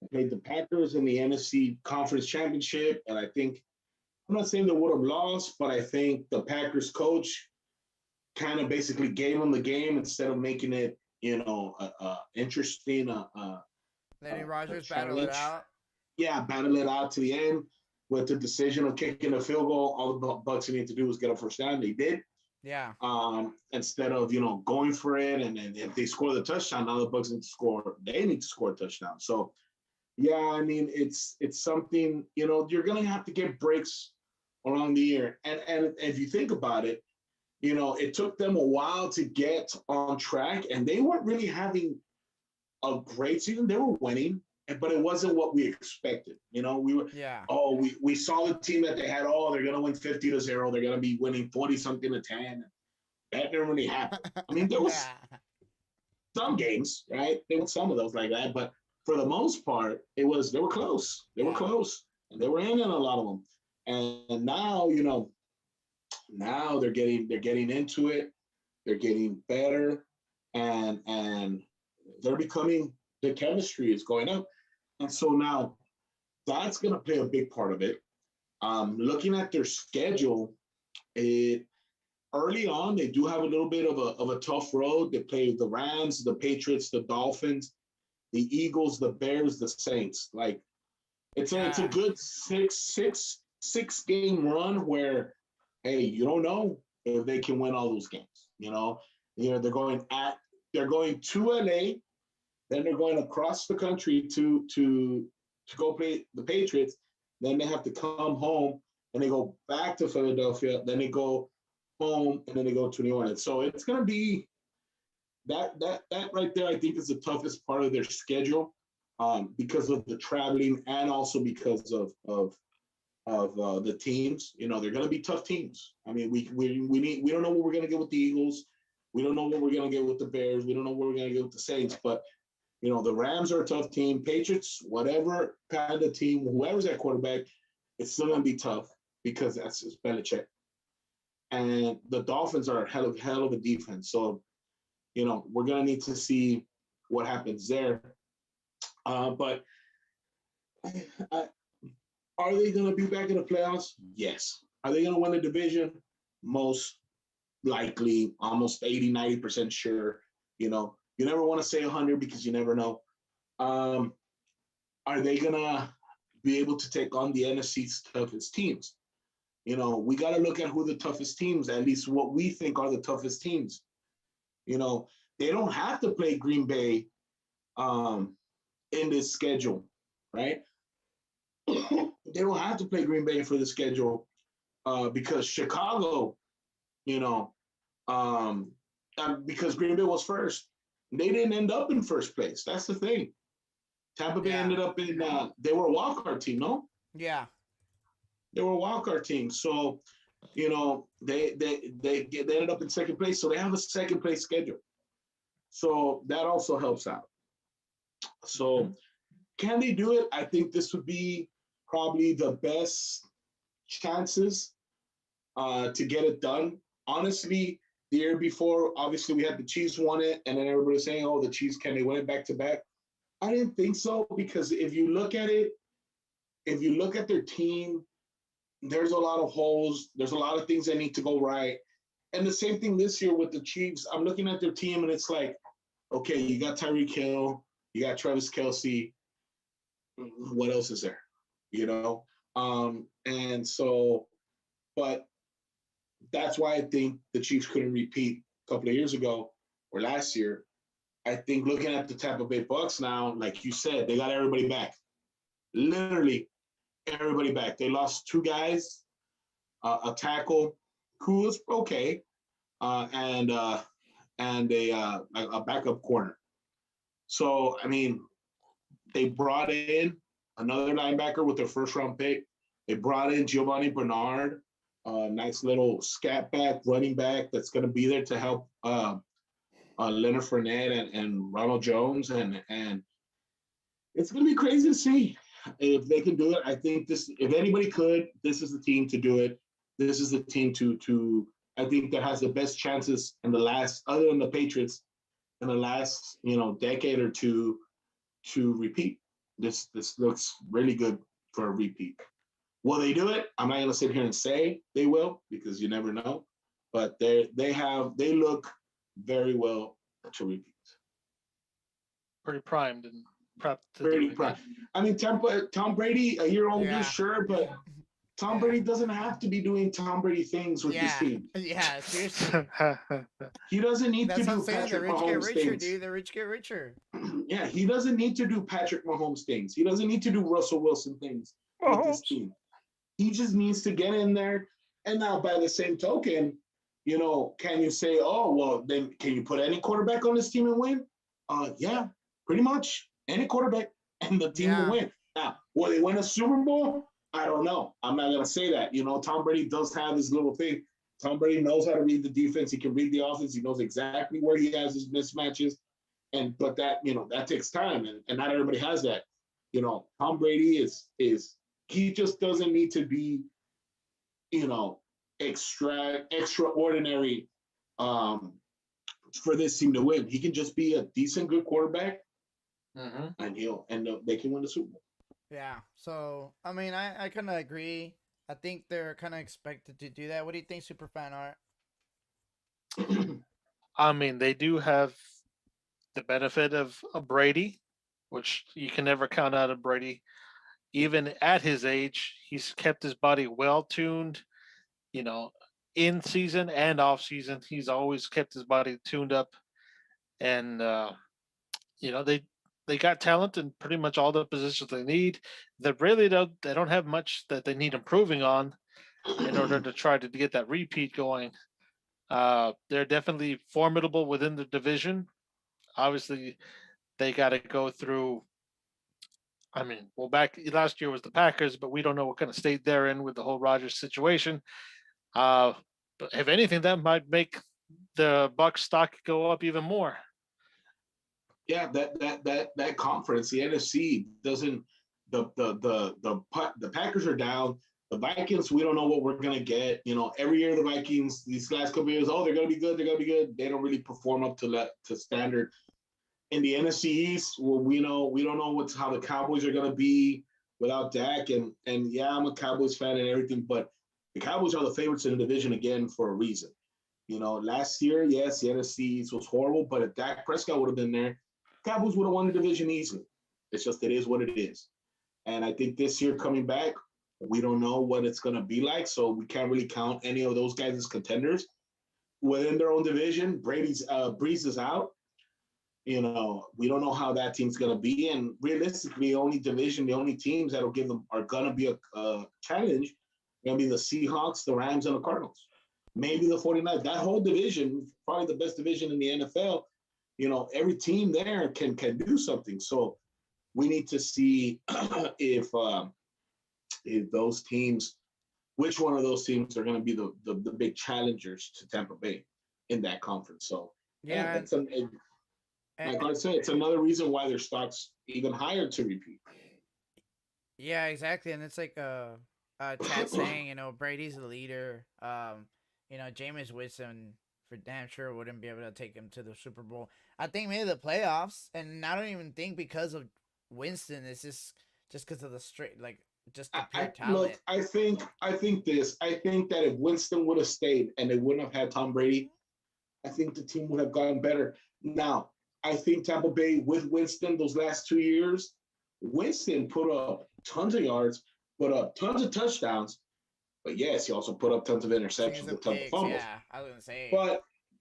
They played the Packers in the NFC Conference Championship, and I think, I'm not saying they would have lost, but I think the Packers coach kind of basically gave them the game instead of making it, interesting. Lenny Rogers battled it out. Yeah, battle it out to the end with the decision of kicking a field goal. All the Bucks need to do was get a first down. They did. Yeah. Instead of going for it, and if they score the touchdown, now the Bucks need to score. They need to score a touchdown. So, yeah, I mean, it's something. You're gonna have to get breaks along the year, and if you think about it, it took them a while to get on track, and they weren't really having a great season. They were winning, but it wasn't what we expected. We were, we saw the team that they had. Oh, they're gonna win 50-0. They're gonna be winning 40-something to 10. That didn't really happen. I mean, there was some games, right? There were some of those like that, but for the most part, they were close. They were close, and they were in a lot of them. And now, now they're getting into it. They're getting better, and they're becoming, the chemistry is going up. And so now that's going to play a big part of it. Looking at their schedule, early on, they do have a little bit of a tough road. They play the Rams, the Patriots, the Dolphins, the Eagles, the Bears, the Saints. Like, it's a good six game run where, hey, you don't know if they can win all those games. They're going to LA, then they're going across the country to go play the Patriots. Then they have to come home and they go back to Philadelphia. Then they go home and then they go to New Orleans. So it's going to be that right there. I think is the toughest part of their schedule because of the traveling and also because of the teams. They're going to be tough teams. I mean, we don't know what we're going to get with the Eagles. We don't know what we're going to get with the Bears. We don't know what we're going to get with the Saints. But the Rams are a tough team. Patriots, whatever kind of team, whoever's at quarterback, it's still going to be tough because that's Belichick. And the Dolphins are a hell of a defense. So, we're going to need to see what happens there. But are they going to be back in the playoffs? Yes. Are they going to win the division? Most likely, almost 80, 90% sure. You never want to say 100 because you never know. Are they going to be able to take on the NFC's toughest teams? We got to look at who the toughest teams, at least what we think are the toughest teams. They don't have to play Green Bay in this schedule, right? they don't have to play Green Bay for the schedule because Chicago, you know, um, because Green Bay was first. They didn't end up in first place. That's the thing. Tampa Bay ended up in. They were a wildcard team, no? Yeah. They were a wildcard team, so they ended up in second place. So they have a second place schedule. So that also helps out. So can they do it? I think this would be probably the best chances to get it done. Honestly, the year before, obviously we had the Chiefs won it, and then everybody was saying, "Oh, the Chiefs, can they win it back to back?" I didn't think so because if you look at it, if you look at their team, there's a lot of holes. There's a lot of things that need to go right. And the same thing this year with the Chiefs. I'm looking at their team, and it's like, okay, you got Tyreek Hill, you got Travis Kelce. What else is there? You know? And so, but that's why I think the Chiefs couldn't repeat a couple of years ago or last year. I think looking at the Tampa Bay Bucks now, like you said, they got everybody back. Literally everybody back. They lost two guys, a tackle who was okay, and a backup corner. So I mean, they brought in another linebacker with their first round pick. They brought in Giovanni Bernard, a nice little scat back, running back that's going to be there to help Leonard Fournette and Ronald Jones, and it's going to be crazy to see if they can do it. I think this, if anybody could, this is the team to do it. This is the team to I think that has the best chances in the last, other than the Patriots, in the last decade or two to repeat. This looks really good for a repeat. Will they do it? I'm not going to sit here and say they will because you never know. But they look very well to repeat. Pretty primed and prepped to Pretty do it. primed. I mean, Tom Brady, a year older, sure, but Tom Brady doesn't have to be doing Tom Brady things with this team. Yeah, seriously. He doesn't need to do saying. Patrick The rich Mahomes get richer, things. dude. The rich get richer. Yeah, he doesn't need to do Patrick Mahomes things. He doesn't need to do Russell Wilson things with this team. He just needs to get in there. And now, by the same token, can you say, oh, well, then can you put any quarterback on this team and win? Yeah, pretty much any quarterback and the team will win. Now, will they win a Super Bowl? I don't know. I'm not going to say that. Tom Brady does have this little thing. Tom Brady knows how to read the defense. He can read the offense. He knows exactly where he has his mismatches. But that, that takes time. And not everybody has that. Tom Brady is he just doesn't need to be, extraordinary for this team to win. He can just be a decent, good quarterback, and they can win the Super Bowl. Yeah. So I mean, I kind of agree. I think they're kind of expected to do that. What do you think, Superfan Art? I mean, they do have the benefit of Brady, which you can never count out of Brady. Even at his age, he's kept his body well tuned. In season and off season, he's always kept his body tuned up, and they got talent in pretty much all the positions they need. They don't have much that they need improving on in order to try to get that repeat going. They're definitely formidable within the division. Obviously, they got to go through. I mean, well, back last year was the Packers, but we don't know what kind of state they're in with the whole Rodgers situation. But if anything, that might make the Bucs stock go up even more. Yeah, that conference, the NFC doesn't. The Packers are down. The Vikings, we don't know what we're gonna get. Every year the Vikings, these last couple of years, they're gonna be good. They're gonna be good. They don't really perform up to standard. In the NFC East, well, we don't know how the Cowboys are gonna be without Dak. And yeah, I'm a Cowboys fan and everything, but the Cowboys are the favorites in the division again for a reason. Last year, yes, the NFC East was horrible, but if Dak Prescott would have been there, Cowboys would have won the division easily. It's just it is what it is. And I think this year coming back, we don't know what it's going to be like, so we can't really count any of those guys as contenders. Within their own division, Breeze is out. We don't know how that team's going to be. And realistically, the only teams that'll give them are going to be a challenge going to be the Seahawks, the Rams, and the Cardinals. Maybe the 49ers. That whole division, probably the best division in the NFL. Every team there can do something. So we need to see if those teams, which one of those teams are going to be the big challengers to Tampa Bay in that conference. So Yeah, like I said, it's another reason why their stock's even higher to repeat. yeah, exactly. And it's like Chad saying, Brady's the leader. Jameis Winston for damn sure wouldn't be able to take him to the Super Bowl. I think maybe the playoffs, and I don't even think because of Winston. It's just because of the straight, like just the pure talent. Look, I think this. I think that if Winston would have stayed and they wouldn't have had Tom Brady, I think the team would have gotten better. Now, I think Tampa Bay with Winston those last 2 years, Winston put up tons of yards, put up tons of touchdowns, but yes, he also put up tons of interceptions and tons of fumbles. Yeah, I was gonna say.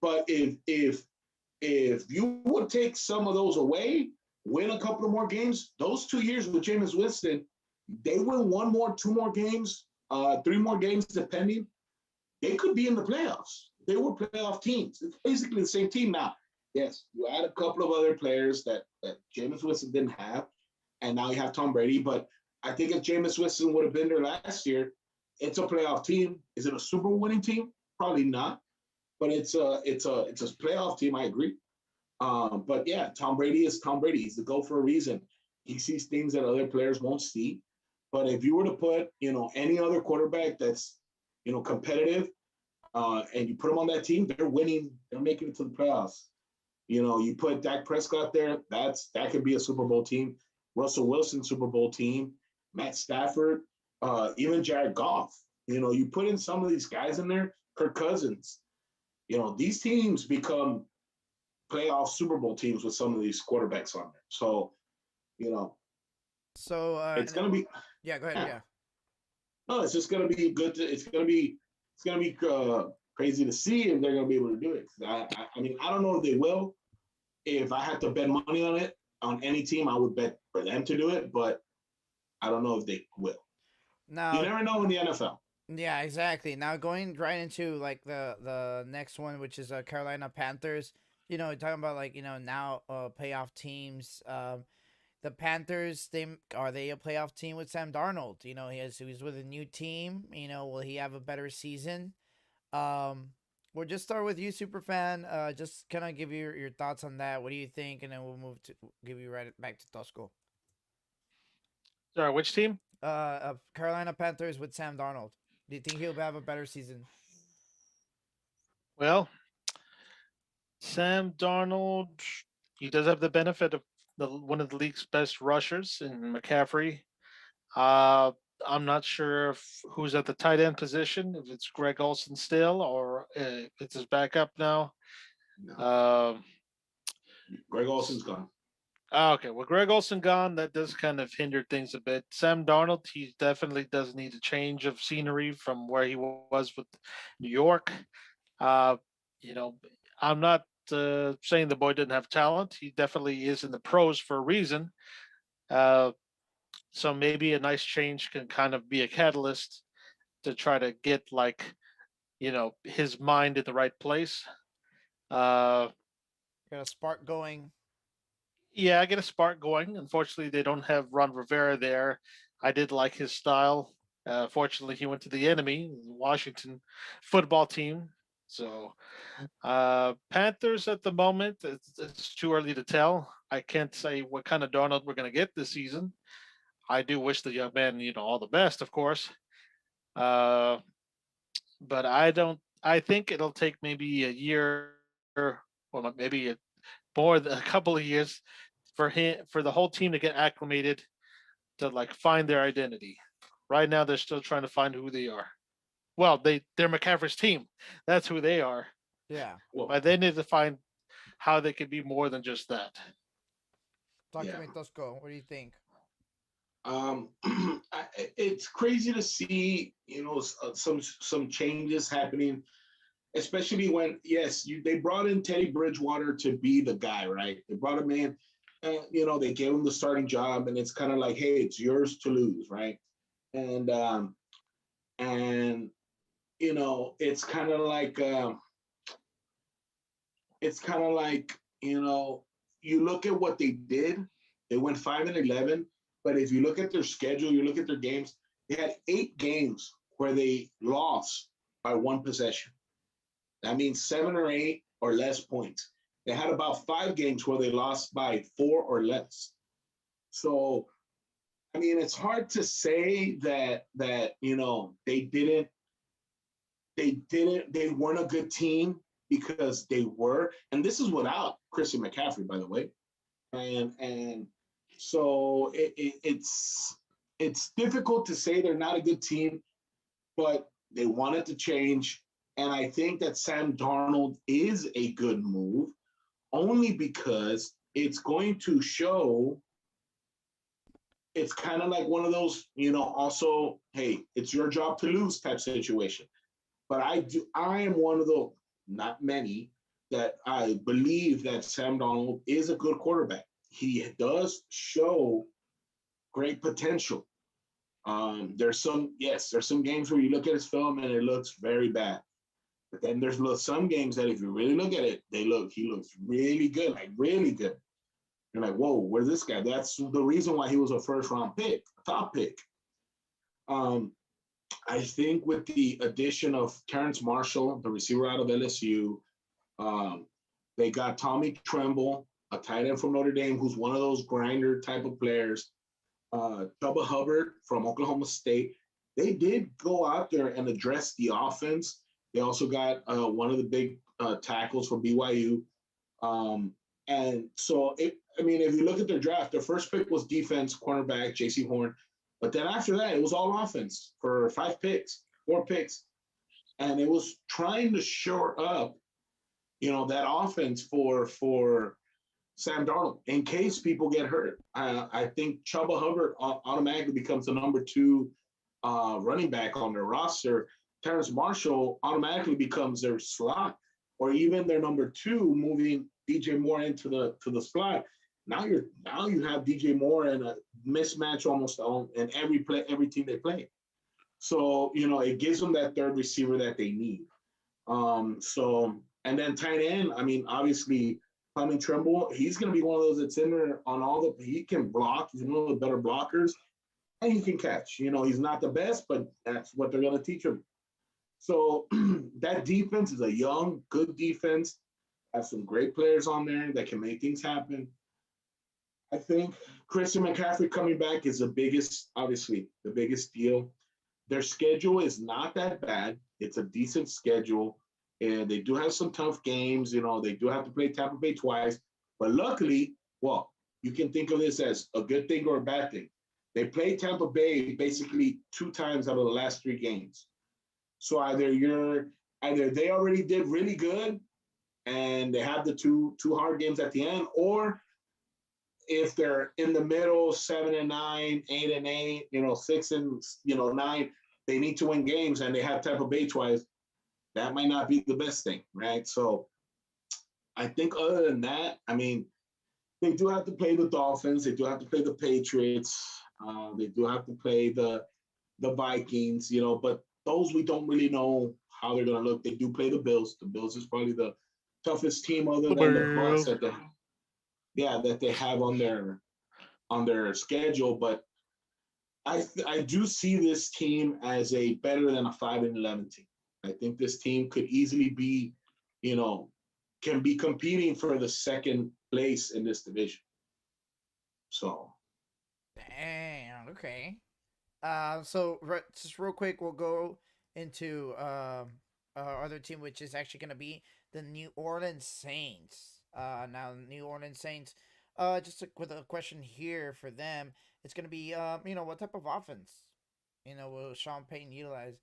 But if you would take some of those away, win a couple of more games, those 2 years with Jameis Winston, they win one more, two more games, 3 more games, depending. They could be in the playoffs. They were playoff teams. It's basically the same team now. Yes, you add a couple of other players that Jameis Winston didn't have, and now you have Tom Brady. But I think if Jameis Winston would have been there last year, it's a playoff team. Is it a Super Bowl winning team? Probably not. But it's a playoff team. I agree. But yeah, Tom Brady is Tom Brady. He's the GOAT for a reason. He sees things that other players won't see. But if you were to put any other quarterback that's competitive, and you put them on that team, they're winning. They're making it to the playoffs. You put Dak Prescott there, that could be a Super Bowl team. Russell Wilson, Super Bowl team. Matt Stafford, even Jared Goff. You put in some of these guys in there, Kirk Cousins. These teams become playoff Super Bowl teams with some of these quarterbacks on there. So, it's going to be. Yeah, go ahead. Yeah. No, it's just going to be good. It's going to be crazy to see if they're going to be able to do it. I mean, I don't know if they will. If I had to bet money on it, on any team, I would bet for them to do it, but I don't know if they will. Now, you never know in the NFL. Yeah, exactly. Now going right into like the next one, which is Carolina Panthers. Talking about like now playoff teams. The Panthers, are they a playoff team with Sam Darnold? He's with a new team. Will he have a better season? We'll just start with you, Superfan. Just kind of give you your thoughts on that. What do you think? And then we'll give you right back to Tosco. Sorry, which team? Carolina Panthers with Sam Darnold. Do you think he'll have a better season? Well, Sam Darnold, he does have the benefit of one of the league's best rushers in McCaffrey. I'm not sure who's at the tight end position, if it's Greg Olsen still or if it's his backup now. No. Greg Olsen's gone. Okay, well, Greg Olsen gone, that does kind of hinder things a bit. Sam Darnold, he definitely does need a change of scenery from where he was with New York. I'm not saying the boy didn't have talent. He definitely is in the pros for a reason. So maybe a nice change can kind of be a catalyst to try to get his mind in the right place. Got a spark going. Yeah, I get a spark going. Unfortunately, they don't have Ron Rivera there. I did like his style. Fortunately, he went to the enemy, the Washington football team. So, Panthers at the moment, it's too early to tell. I can't say what kind of Darnold we're going to get this season. I do wish the young man, all the best, of course. But I think it'll take maybe a year, or maybe more than a couple of years for the whole team to get acclimated to find their identity. Right now, they're still trying to find who they are. Well, they're McCaffrey's team. That's who they are. Yeah. But they need to find how they could be more than just that. Talk to me, Tosco. What do you think? It's crazy to see, some changes happening especially when they brought in Teddy Bridgewater to be the guy, right? They brought him in, and they gave him the starting job, and it's kind of like, hey, it's yours to lose, right? And and it's kind of like you look at what they did. They went 5-11, but if you look at their schedule, you look at their games. They had 8 games where they lost by 1 possession. That means 7 or 8 or less points. They had about 5 games where they lost by 4 or less. So, I mean, it's hard to say that they weren't a good team, because they were, and this is without Christian McCaffrey, by the way, and so it's difficult to say they're not a good team, but they wanted to change, and I think that Sam Darnold is a good move, only because it's going to show. It's kind of like one of those, also, hey, it's your job to lose type situation. But I am one of the, not many, that I believe that Sam Darnold is a good quarterback. He does show great potential. There's some games where you look at his film and it looks very bad. But then there's some games that if you really look at it, he looks really good, like really good. You're like, whoa, where's this guy? That's the reason why he was a first-round pick, top pick. I think with the addition of Terrence Marshall, the receiver out of LSU, they got Tommy Tremble, a tight end from Notre Dame, who's one of those grinder type of players. Chuba Hubbard from Oklahoma State. They did go out there and address the offense. They also got one of the big tackles from BYU. And so, if you look at their draft, their first pick was defense, cornerback, J.C. Horn. But then after that, it was all offense for 4 picks. And it was trying to shore up, that offense for Sam Darnold in case people get hurt. I think Chuba Hubbard automatically becomes the number 2 running back on their roster. Terrence Marshall automatically becomes their slot, or even their number 2, moving DJ Moore into the slot. Now you have DJ Moore and a mismatch almost in every team they play. So it gives them that third receiver that they need. And then tight end. Obviously, Tommy Tremble. He's going to be one of those that's in there on all the. He can block. He's one of the better blockers, and he can catch. He's not the best, but that's what they're going to teach him. So that defense is a young, good defense. Have some great players on there that can make things happen. I think Christian McCaffrey coming back is the biggest deal. Their schedule is not that bad. It's a decent schedule, and they do have some tough games. They do have to play Tampa Bay twice, but luckily, you can think of this as a good thing or a bad thing. They played Tampa Bay basically 2 times out of the last 3 games. So either they already did really good, and they have the two hard games at the end, or if they're in the middle, 7-9, 8-8, 6-9, they need to win games, and they have Tampa Bay twice. That might not be the best thing, right? So I think other than that, they do have to play the Dolphins. They do have to play the Patriots. They do have to play the Vikings, but those we don't really know how they're going to look. They do play the Bills. The Bills is probably the toughest team other than the Bucs that they have on their schedule. But I do see this team as a better than a 5-11 team. I think this team could easily be, can be competing for the second place in this division. So. Damn. Okay. So just real quick, we'll go into our other team, which is actually going to be the New Orleans Saints. Now, the New Orleans Saints, with a question here for them, it's going to be, what type of offense, will Sean Payton utilize?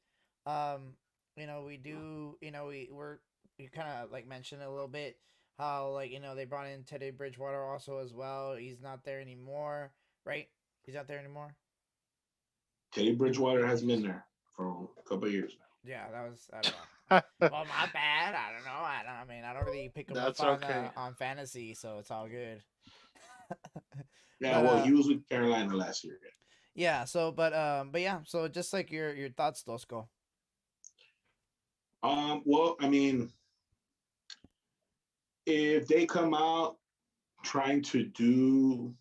We do, we kind of like mentioned a little bit how, they brought in Teddy Bridgewater also as well. He's not there anymore, right? He's not there anymore. Teddy Bridgewater has been there for a couple of years now. Yeah, that was, I don't know. Well, my bad. I don't know. I mean, I don't really pick him up That's okay. on fantasy, so it's all good. Yeah, but well, he was with Carolina last year. yeah. So but yeah. So just like your thoughts, Tosco. Well, I mean, if they come out trying to do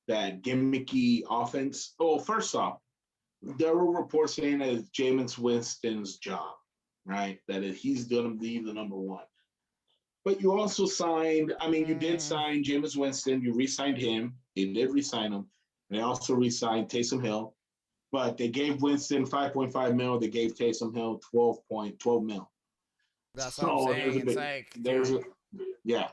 that gimmicky offense, oh, first off, there were reports saying that it's Jameis Winston's job, right? That he's going to be the number one. But you also signed, I mean, you did Mm, sign Jameis Winston. You re-signed him. They did re-sign him. They also re-signed Taysom Hill. But they gave Winston 5.5 mil. They gave Taysom Hill 12 mil. that's what I'm So saying. It's like, there's dude. a, yeah.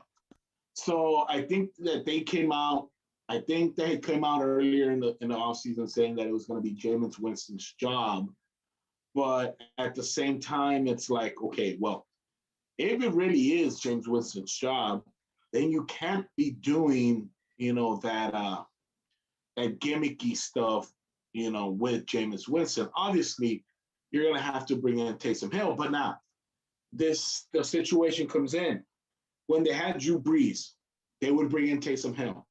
So I think that they came out. I think they came out earlier in the offseason saying that it was going to be Jameis Winston's job. But at the same time, it's like, okay, well, if it really is James Winston's job, then you can't be doing, that gimmicky stuff, with Jameis Winston. Obviously, you're gonna have to bring in Taysom Hill, but now the situation comes in when they had Drew Brees, they would bring in Taysom Hill,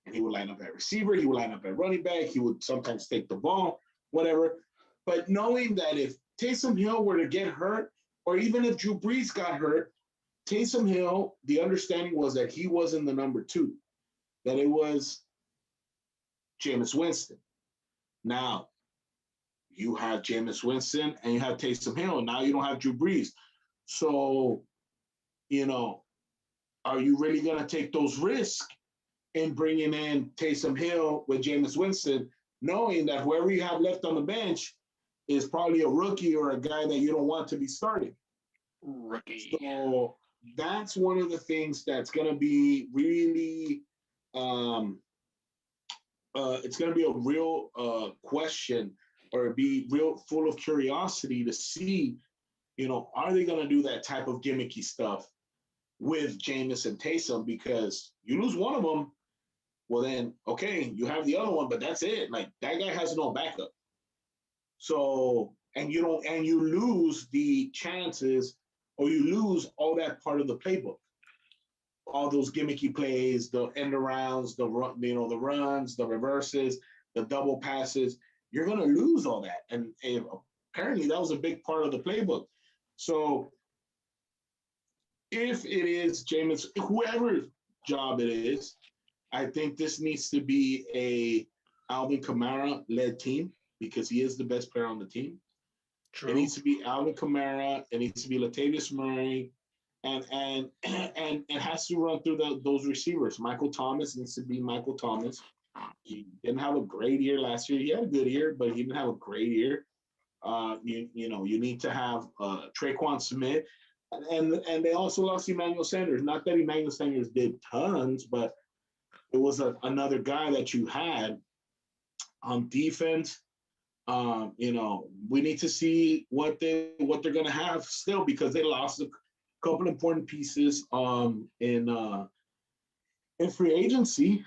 and he would line up at receiver, he would line up at running back, he would sometimes take the ball, whatever. But knowing that if Taysom Hill were to get hurt, or even if Drew Brees got hurt, Taysom Hill, the understanding was that he wasn't the number two, that it was Jameis Winston. Now, you have Jameis Winston and you have Taysom Hill. Now you don't have Drew Brees. So, you know, are you really going to take those risks in bringing in Taysom Hill with Jameis Winston, knowing that whoever you have left on the bench is probably a rookie or a guy that you don't want to be starting? Rookie. So that's one of the things that's going to be really, um, it's going to be a real question, or be real full of curiosity to see, are they going to do that type of gimmicky stuff with Jameis and Taysom? Because you lose one of them, well then, okay, you have the other one, but that's it. Like, that guy has no backup. So, and you lose the chances, or you lose all that part of the playbook, all those gimmicky plays, the end arounds, the runs, the reverses, the double passes. You're going to lose all that, and apparently that was a big part of the playbook. So if it is Jameis, whoever's job it is, I think this needs to be a Alvin Kamara led team, because he is the best player on the team. True. It needs to be Alvin Kamara. It needs to be Latavius Murray, and it has to run through those receivers. Michael Thomas needs to be Michael Thomas. He didn't have a great year last year. He had a good year, but he didn't have a great year. You need to have Traquan Smith, and they also lost Emmanuel Sanders. Not that Emmanuel Sanders did tons, but it was another guy that you had on defense. We need to see what they're going to have still, because they lost a couple important pieces in free agency.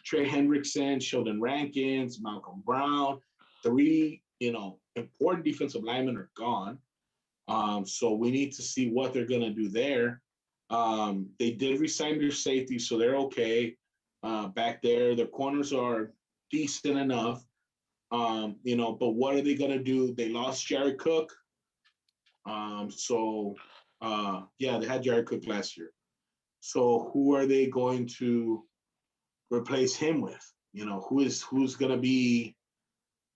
Trey Hendrickson, Sheldon Rankins, Malcolm Brown, three important defensive linemen are gone. So we need to see what they're going to do there. They did resign their safety, so they're okay. Back there, their corners are decent enough. But what are they going to do? They lost Jared Cook. They had Jared Cook last year. So who are they going to replace him with? Who's going to be,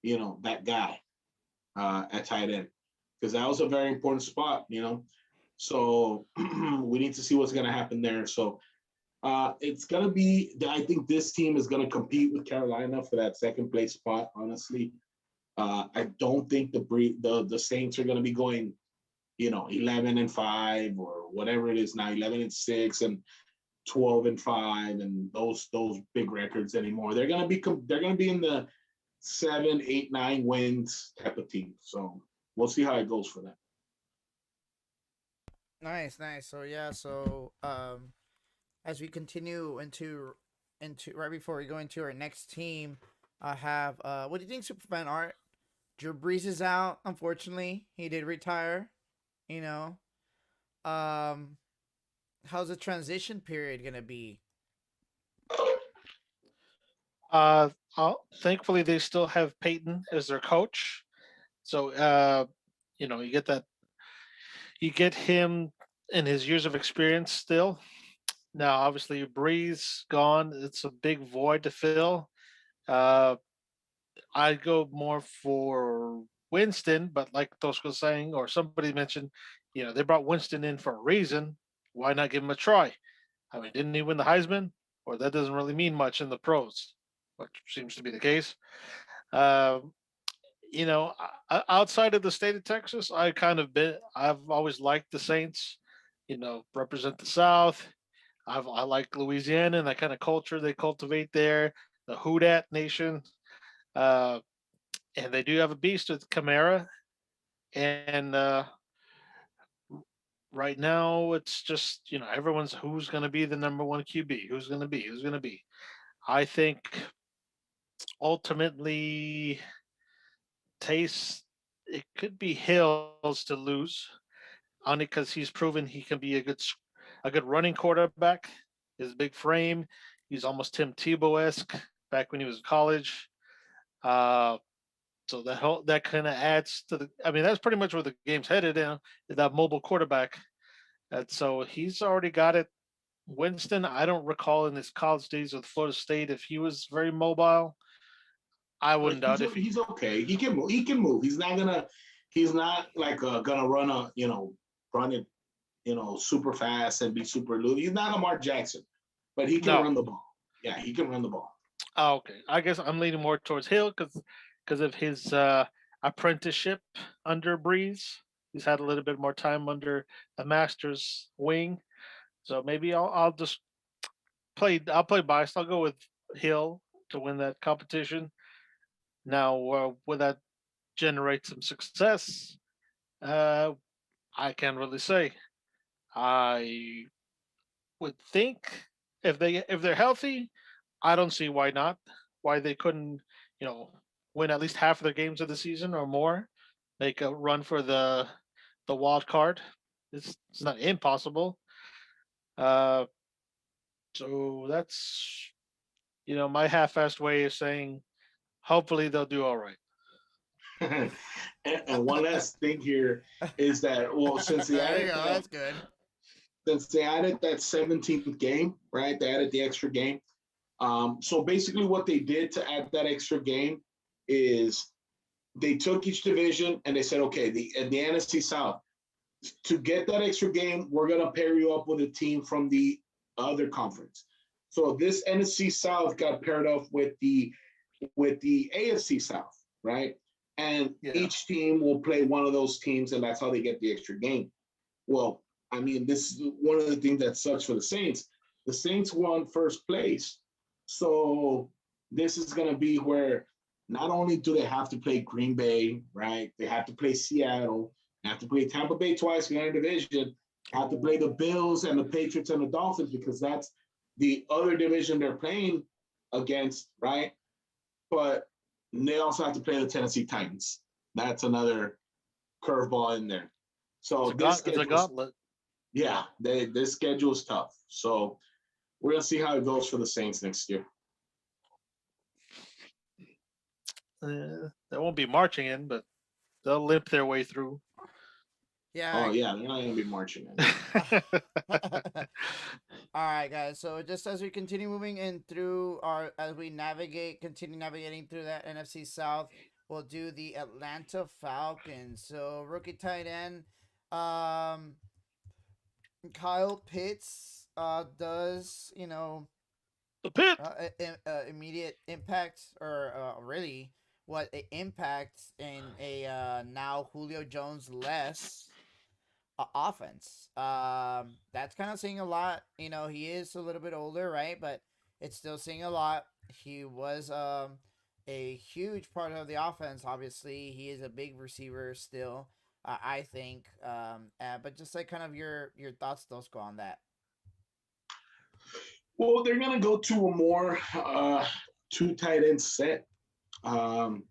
that guy at tight end? Because that was a very important spot, So we need to see what's going to happen there. So it's going to be, I think this team is going to compete with Carolina for that second place spot, honestly. I don't think the Saints are going to be going, 11-5 or whatever it is now, 11-6 and 12-5 and those big records anymore. They're going to be in the 7, 8, 9 wins type of team. So we'll see how it goes for them. Nice. So yeah. So as we continue into right before we go into our next team, I have what do you think, Superman Art? Drew Brees is out. Unfortunately, he did retire. You know, um, how's the transition period gonna be? Uh, Thankfully, they still have Peyton as their coach. So, you get that, you get him and his years of experience still. Now, obviously, Breeze gone. It's a big void to fill. Uh, I'd go more for Winston, but like Tosco's saying, or somebody mentioned, they brought Winston in for a reason. Why not give him a try? I mean, didn't he win the Heisman? Or that doesn't really mean much in the pros, which seems to be the case. Um, Outside of the state of Texas, I've always liked the Saints. Represent the South. I like Louisiana and that kind of culture they cultivate there. The Houdat Nation, uh, and they do have a beast with Camara. And right now, it's just everyone's who's going to be the number one QB, who's going to be, who's going to be. I think ultimately, Taste it could be Hills to lose only because he's proven he can be a good running quarterback. His big frame, he's almost Tim Tebow esque back when he was in college. Uh, so that kind of adds to the. I mean, that's pretty much where the game's headed. That mobile quarterback, and so he's already got it. Winston, I don't recall in his college days with Florida State if he was very mobile. I wouldn't doubt if He's okay. He can move. He can move. He's not gonna. He's not like gonna run it super fast and be super loose. He's not a Mark Jackson, but he can no. run the ball. Yeah, he can run the ball. Oh, okay. I guess I'm leaning more towards Hill because of his apprenticeship under Breeze. He's had a little bit more time under the Masters wing, so maybe I'll just play biased. I'll go with Hill to win that competition. Now, will that generate some success? Uh, I can't really say. I would think if they're healthy, I don't see why not. Why they couldn't, you know, win at least half of their games of the season or more, make a run for the wild card. It's not impossible. Uh, so that's my half-assed way of saying hopefully they'll do all right. And one last thing here is that since they There you added go. that That's good. since they added that 17th game, right? They added the extra game. So basically, what they did to add that extra game is they took each division and they said, okay, the NFC South, to get that extra game, we're gonna pair you up with a team from the other conference. So this NFC South got paired up with the AFC South, right? And Yeah. each team will play one of those teams, and that's how they get the extra game. Well, I mean, this is one of the things that sucks for the Saints. The Saints won first place. So this is going to be where not only do they have to play Green Bay, right? They have to play Seattle, they have to play Tampa Bay twice in their division, have to play the Bills and the Patriots and the Dolphins because that's the other division they're playing against, right? But they also have to play the Tennessee Titans. That's another curveball in there. So It's a gauntlet. yeah, this schedule is tough. So we're gonna see how it goes for the Saints next year. They won't be marching in, but they'll limp their way through. Yeah. Oh yeah, they're not gonna be marching in. All right, guys. So just as we continue moving in through as we continue navigating through that NFC South, we'll do the Atlanta Falcons. So rookie tight end, Kyle Pitts, does The pit. immediate impact or really what it impacts in a now Julio Jones less offense. That's kind of saying a lot. He is a little bit older, right? But it's still saying a lot. He was a huge part of the offense. Obviously, he is a big receiver still. I think. But just like kind of your thoughts, Dosco, on that. Well, they're gonna go to a more two tight end set. Um,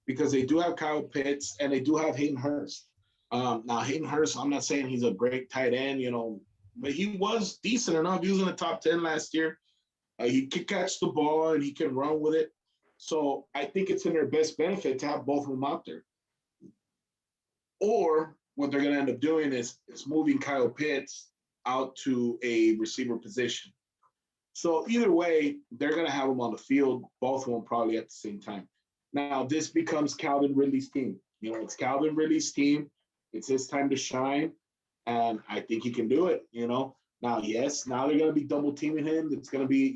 because they do have Kyle Pitts and they do have Hayden Hurst. Now, Hayden Hurst, I'm not saying he's a great tight end, but he was decent enough. He was in the top 10 last year. He can catch the ball and he can run with it. So I think it's in their best benefit to have both of them out there. Or what they're going to end up doing is moving Kyle Pitts out to a receiver position. So either way, they're going to have them on the field, both of them probably at the same time. Now, this becomes Calvin Ridley's team. It's Calvin Ridley's team. It's his time to shine, and I think he can do it, Now, yes, now they're going to be double teaming him. It's going to be,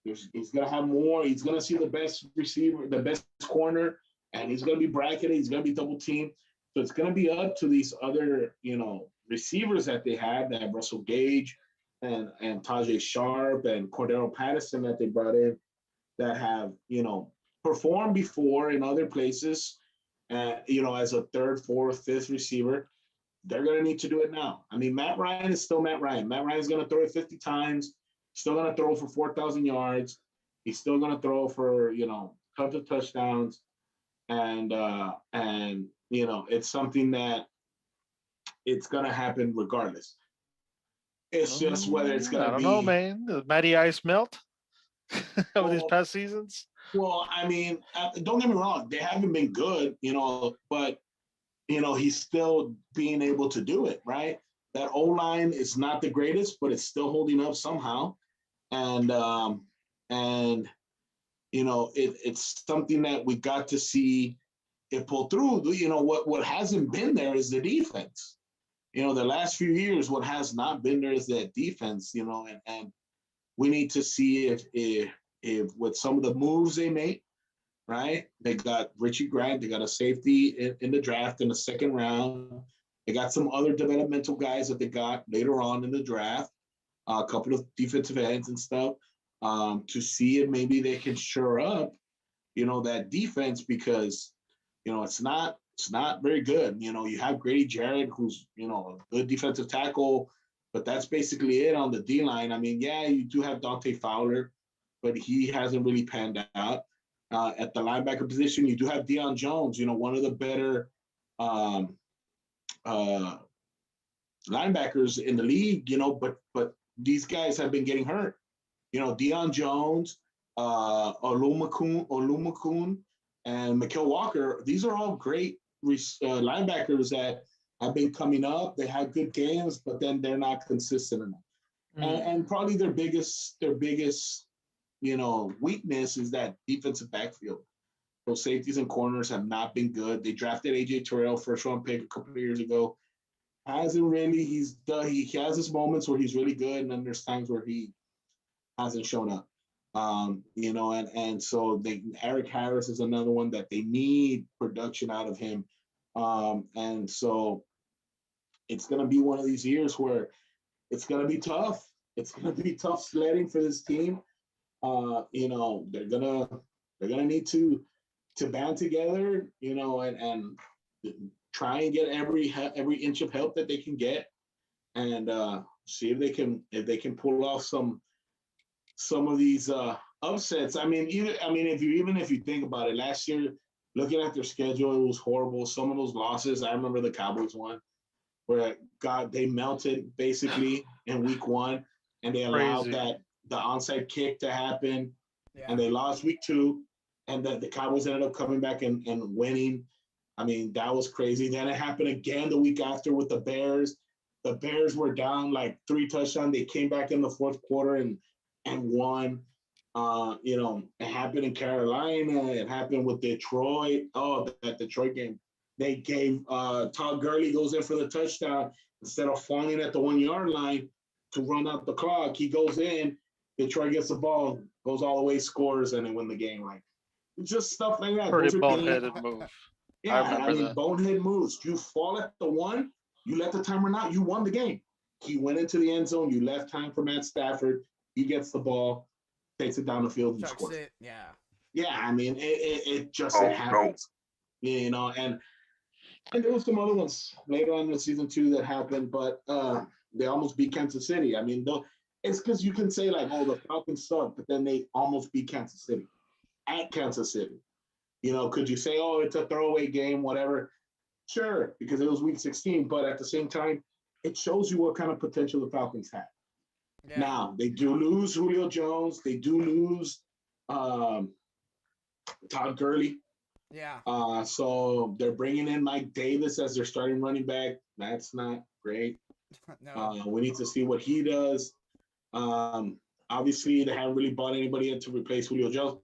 he's going to have more. He's going to see the best receiver, the best corner, and he's going to be bracketed. He's going to be double teamed. So it's going to be up to these other, receivers that they have Russell Gage and Tajay Sharp and Cordero Patterson that they brought in that have, performed before in other places, as a third, fourth, fifth receiver. They're going to need to do it now. I mean, Matt Ryan is still Matt Ryan. Matt Ryan's going to throw it 50 times, still going to throw for 4,000 yards. He's still going to throw for, tons of touchdowns. And it's something that it's going to happen regardless. It's just whether it's going to be. I don't know, man. Does Matty Ice melt over these past seasons? Well, I mean, don't get me wrong. They haven't been good, but, he's still being able to do it, right? That O-line is not the greatest, but it's still holding up somehow. And it's something that we got to see it pull through. What hasn't been there is the defense. The last few years, what has not been there is that defense, and we need to see if with some of the moves they make, right? They got Richie Grant, they got a safety in the draft in the second round. They got some other developmental guys that they got later on in the draft, a couple of defensive ends and stuff, to see if maybe they can shore up, that defense, because, it's not very good. You have Grady Jarrett, who's, a good defensive tackle, but that's basically it on the D-line. I mean, yeah, you do have Dante Fowler, but he hasn't really panned out. At the linebacker position, you do have Deion Jones, one of the better linebackers in the league, but these guys have been getting hurt. Deion Jones, Olumakun, and Mykal Walker, these are all great linebackers that have been coming up. They had good games, but then they're not consistent enough. And probably their biggest weakness is that defensive backfield. Those safeties and corners have not been good. They drafted AJ Terrell, first round pick a couple of years ago. Hasn't really. He has his moments where he's really good, and then there's times where he hasn't shown up. And so Eric Harris is another one that they need production out of him. And so it's going to be one of these years where it's going to be tough. It's going to be tough sledding for this team. They're gonna need to band together, and try and get every inch of help that they can get, and see if they can pull off some of these upsets. I mean, if you think about it, last year, looking at their schedule, it was horrible. Some of those losses, I remember the Cowboys one, where they melted basically in week 1, and they allowed the onside kick to happen, and they lost week 2, and the Cowboys ended up coming back and winning. I mean, that was crazy. Then it happened again the week after with the Bears. The Bears were down like 3 touchdowns. They came back in the fourth quarter and won. It happened in Carolina. It happened with Detroit. Oh, that Detroit game. They gave Todd Gurley goes in for the touchdown instead of falling at the 1-yard line to run out the clock. He goes in. Detroit gets the ball, goes all the way, scores, and they win the game. Like, just stuff like that. Pretty boneheaded move. Yeah, I mean, bonehead moves. You fall at the 1, you let the timer run out, you won the game. He went into the end zone. You left time for Matt Stafford. He gets the ball, takes it down the field, and scores. It. Yeah. Yeah, I mean, it just happens. No. And there were some other ones later on in the season too that happened, but they almost beat Kansas City. I mean, it's because you can say like, oh, the Falcons suck, but then they almost beat Kansas City at Kansas City. Could you say, oh, it's a throwaway game, whatever? Sure, because it was week 16, but at the same time, it shows you what kind of potential the Falcons have. Yeah. Now, they do lose Julio Jones. They do lose Todd Gurley. Yeah. So they're bringing in Mike Davis as their starting running back. That's not great. No. We need to see what he does. Obviously, they haven't really bought anybody in to replace Julio Jones.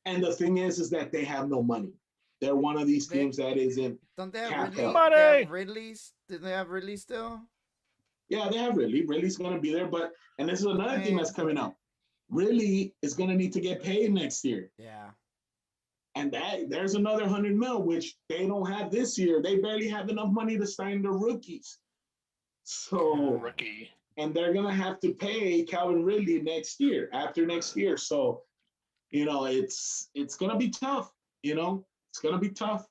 And the thing is that they have no money. They're one of these teams that is in Don't they have cap Ridley? hell. Money! They have Ridley's? Did they have Ridley still? Yeah, they have Ridley. Ridley's going to be there. And this is another thing that's coming up. Ridley is going to need to get paid next year. Yeah. And there's another $100 million, which they don't have this year. They barely have enough money to sign the rookies. So, Rookie. and they're going to have to pay Calvin Ridley after next year. So, it's going to be tough. It's going to be tough.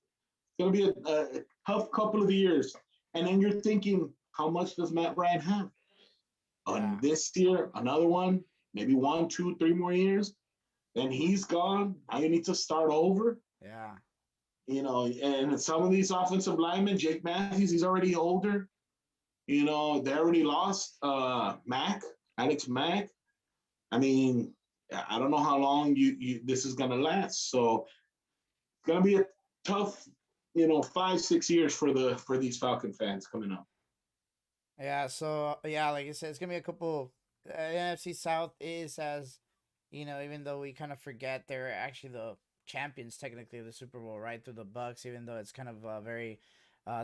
It's going to be a tough couple of years. And then you're thinking, how much does Matt Ryan have? Yeah. This year, another one, maybe 1, 2, 3 more years. Then he's gone. Now you need to start over. Yeah. And some of these offensive linemen, Jake Matthews, he's already older. They already lost Alex Mack. I mean, I don't know how long this is gonna last. So it's gonna be a tough, 5-6 years for these Falcon fans coming up. Yeah. So yeah, like I said, it's gonna be a couple. NFC South is as even though we kind of forget they're actually the champions technically of the Super Bowl, right, through the Bucks, even though it's kind of very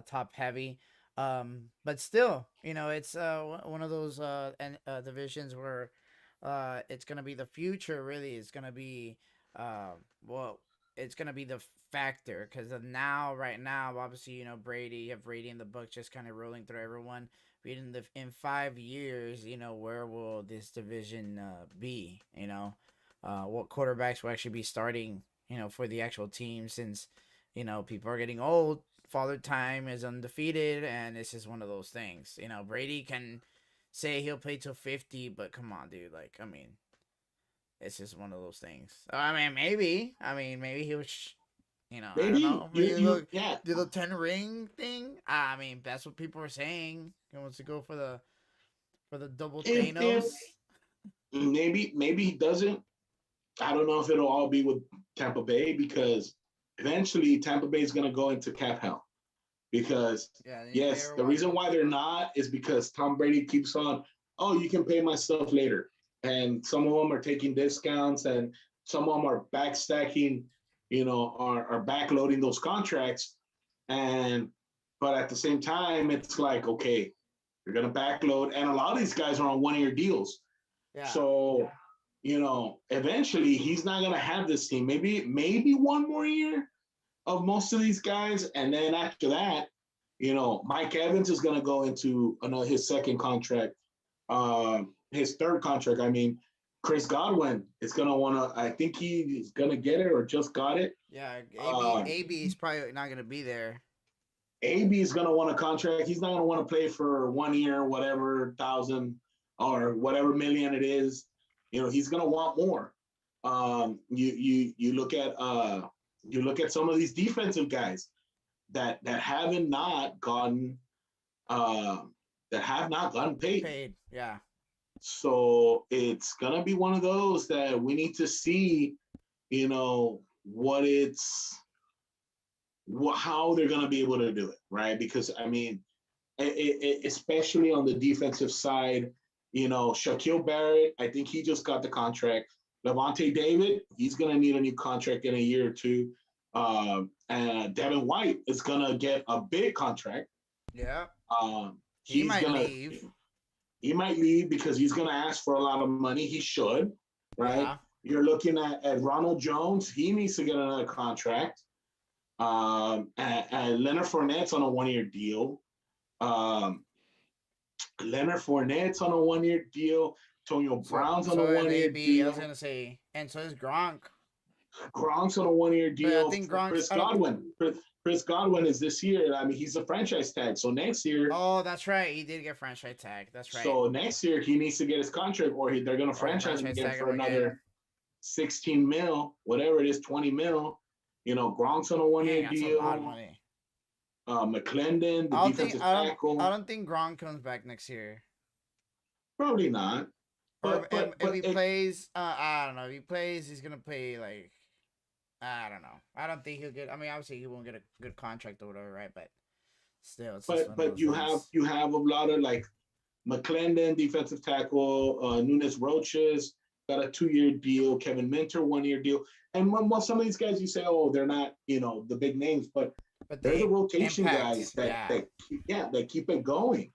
top heavy. But still, it's one of those divisions where it's gonna be the future. Really, it's gonna be it's gonna be the factor because right now, obviously, Brady, you have Brady in the book just kind of rolling through everyone. But in 5 years, where will this division be? What quarterbacks will actually be starting? For the actual team, since people are getting old. Father Time is undefeated, and this is one of those things. Brady can say he'll play till 50, but come on, dude. It's just one of those things. Maybe he'll, I don't know. Maybe do the 10 ring thing. That's what people are saying. He wants to go for the double Thanos. Maybe he doesn't. I don't know if it'll all be with Tampa Bay because eventually Tampa Bay is going to go into cap hell. Because, yes, the reason why they're not is because Tom Brady keeps on, oh, you can pay my stuff later. And some of them are taking discounts and some of them are backstacking, are backloading those contracts. But at the same time, it's like, okay, you're going to backload. And a lot of these guys are on one-year deals. Yeah. So, eventually he's not going to have this team. Maybe one more year of most of these guys. And then after that, Mike Evans is going to go into his second contract, his third contract. Chris Godwin is going to want to, I think he's going to get it or just got it. Yeah. AB is probably not going to be there. AB is going to want a contract. He's not going to want to play for 1 year, whatever, 1,000 or whatever million it is. He's going to want more. You look at some of these defensive guys that have not gotten paid. Yeah. So it's gonna be one of those that we need to see, how they're gonna be able to do it, right? Because especially on the defensive side. Shaquille Barrett, I think he just got the contract. Levante David, he's going to need a new contract in a year or two. And Devin White is going to get a big contract. Yeah. He might leave. He might leave because he's going to ask for a lot of money. He should, right? Yeah. You're looking at Ronald Jones. He needs to get another contract. And Leonard Fournette's on a 1-year deal. Leonard Fournette's on a 1-year deal. Antonio Brown's on a 1-year deal. I was going to say, and so is Gronk. Gronk's on a 1-year deal. I think Chris Godwin. Chris Godwin is this year. He's a franchise tag. So next year. Oh, that's right. He did get franchise tag. That's right. So next year he needs to get his contract, or they're going to franchise him again for another 16 mil, whatever it is, 20 mil. Gronk's on a 1 year Dang, that's a lot of deal. money. McClendon, the I don't defensive think I don't tackle. I don't think Gronk comes back next year. Probably not. Or But if he plays, I don't know. If he plays, he's gonna play like I don't know. I don't think he'll get. I mean, obviously he won't get a good contract or whatever, right? But still, it's just one of but those you things. have a lot of like McClendon, defensive tackle, Nunes Roches got a 2 year deal, Kevin Minter 1 year deal, and some of these guys you say, oh, they're not the big names, but they're they the rotation impact, guys that keep it going,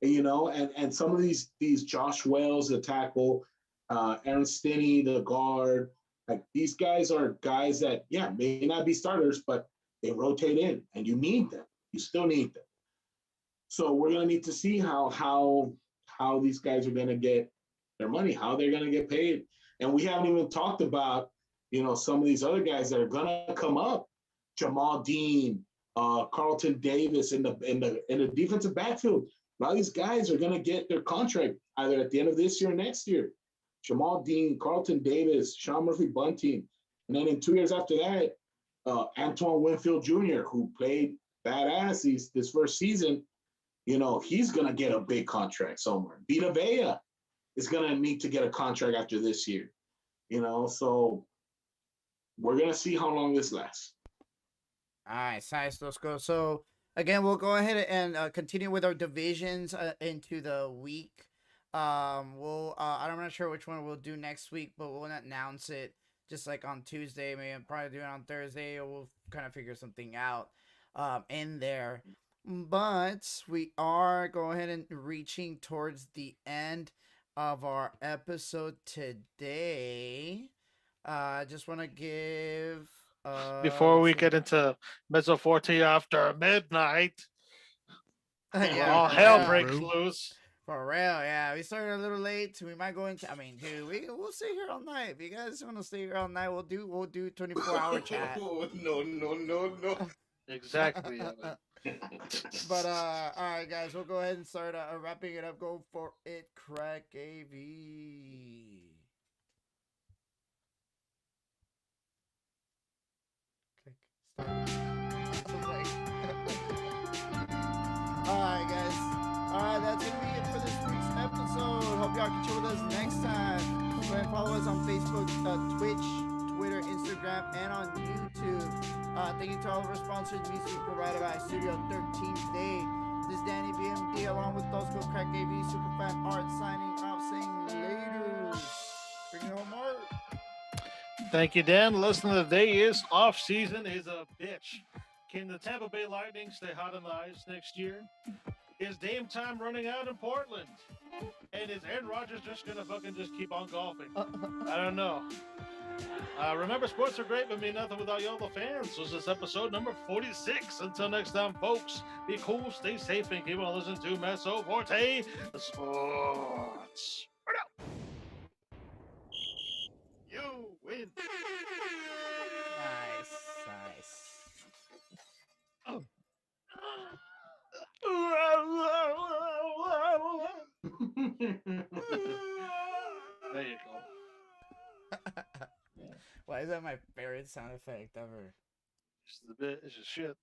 and some of these Josh Wells, the tackle, Aaron Stinney, the guard, like these guys are guys that may not be starters, but they rotate in, and you need them. You still need them. So we're gonna need to see how these guys are gonna get their money, how they're gonna get paid, and we haven't even talked about some of these other guys that are gonna come up, Jamal Dean, Carlton Davis in the defensive backfield. A lot of these guys are gonna get their contract either at the end of this year or next year. Jamal Dean, Carlton Davis, Sean Murphy Bunting, and then in 2 years after that, Antoine Winfield Jr., who played badass this first season. He's going to get a big contract somewhere. Vita Vea is going to need to get a contract after this year. So we're going to see how long this lasts. All right, nice. Let's go. So again, we'll go ahead and continue with our divisions into the week. I'm not sure which one we'll do next week, but we'll announce it just like on Tuesday. Maybe I'll probably do it on Thursday, or we'll kind of figure something out in there. But we are going ahead and reaching towards the end of our episode today. I just want to give. Before we get into Mezzo Forte after midnight, all hell breaks loose. For real, yeah. We started a little late. We might go into. I mean, dude, we'll stay here all night. If you guys want to stay here all night, we'll do 24-hour chat. No. Exactly. But all right, guys, we'll go ahead and start wrapping it up. Go for it, Crack AV. Click. Start. Alright, guys. Alright, that's gonna be it for this week's episode. Hope y'all can chill with us next time. Go ahead and follow us on Facebook, Twitch, Twitter, Instagram, and on YouTube. Thank you to all of our sponsors. Music provided by Studio 13th Day. This is Danny BMD along with Tosco Crack AV, Superfan Art signing off, saying later. Bring it home, Art. Thank you, Dan. Listen, the day is off season is a bitch. Can the Tampa Bay Lightning stay hot on the ice next year? Is Dame time running out in Portland? And is Aaron Rodgers just going to fucking just keep on golfing? I don't know. Remember, sports are great, but mean nothing without y'all, the fans. So this is episode number 46. Until next time, folks, be cool, stay safe, and keep on listening to Mezzo Forte Sportz. You win. Nice. Oh. There you go. Why is that my favorite sound effect ever? It's a bit. It's just shit.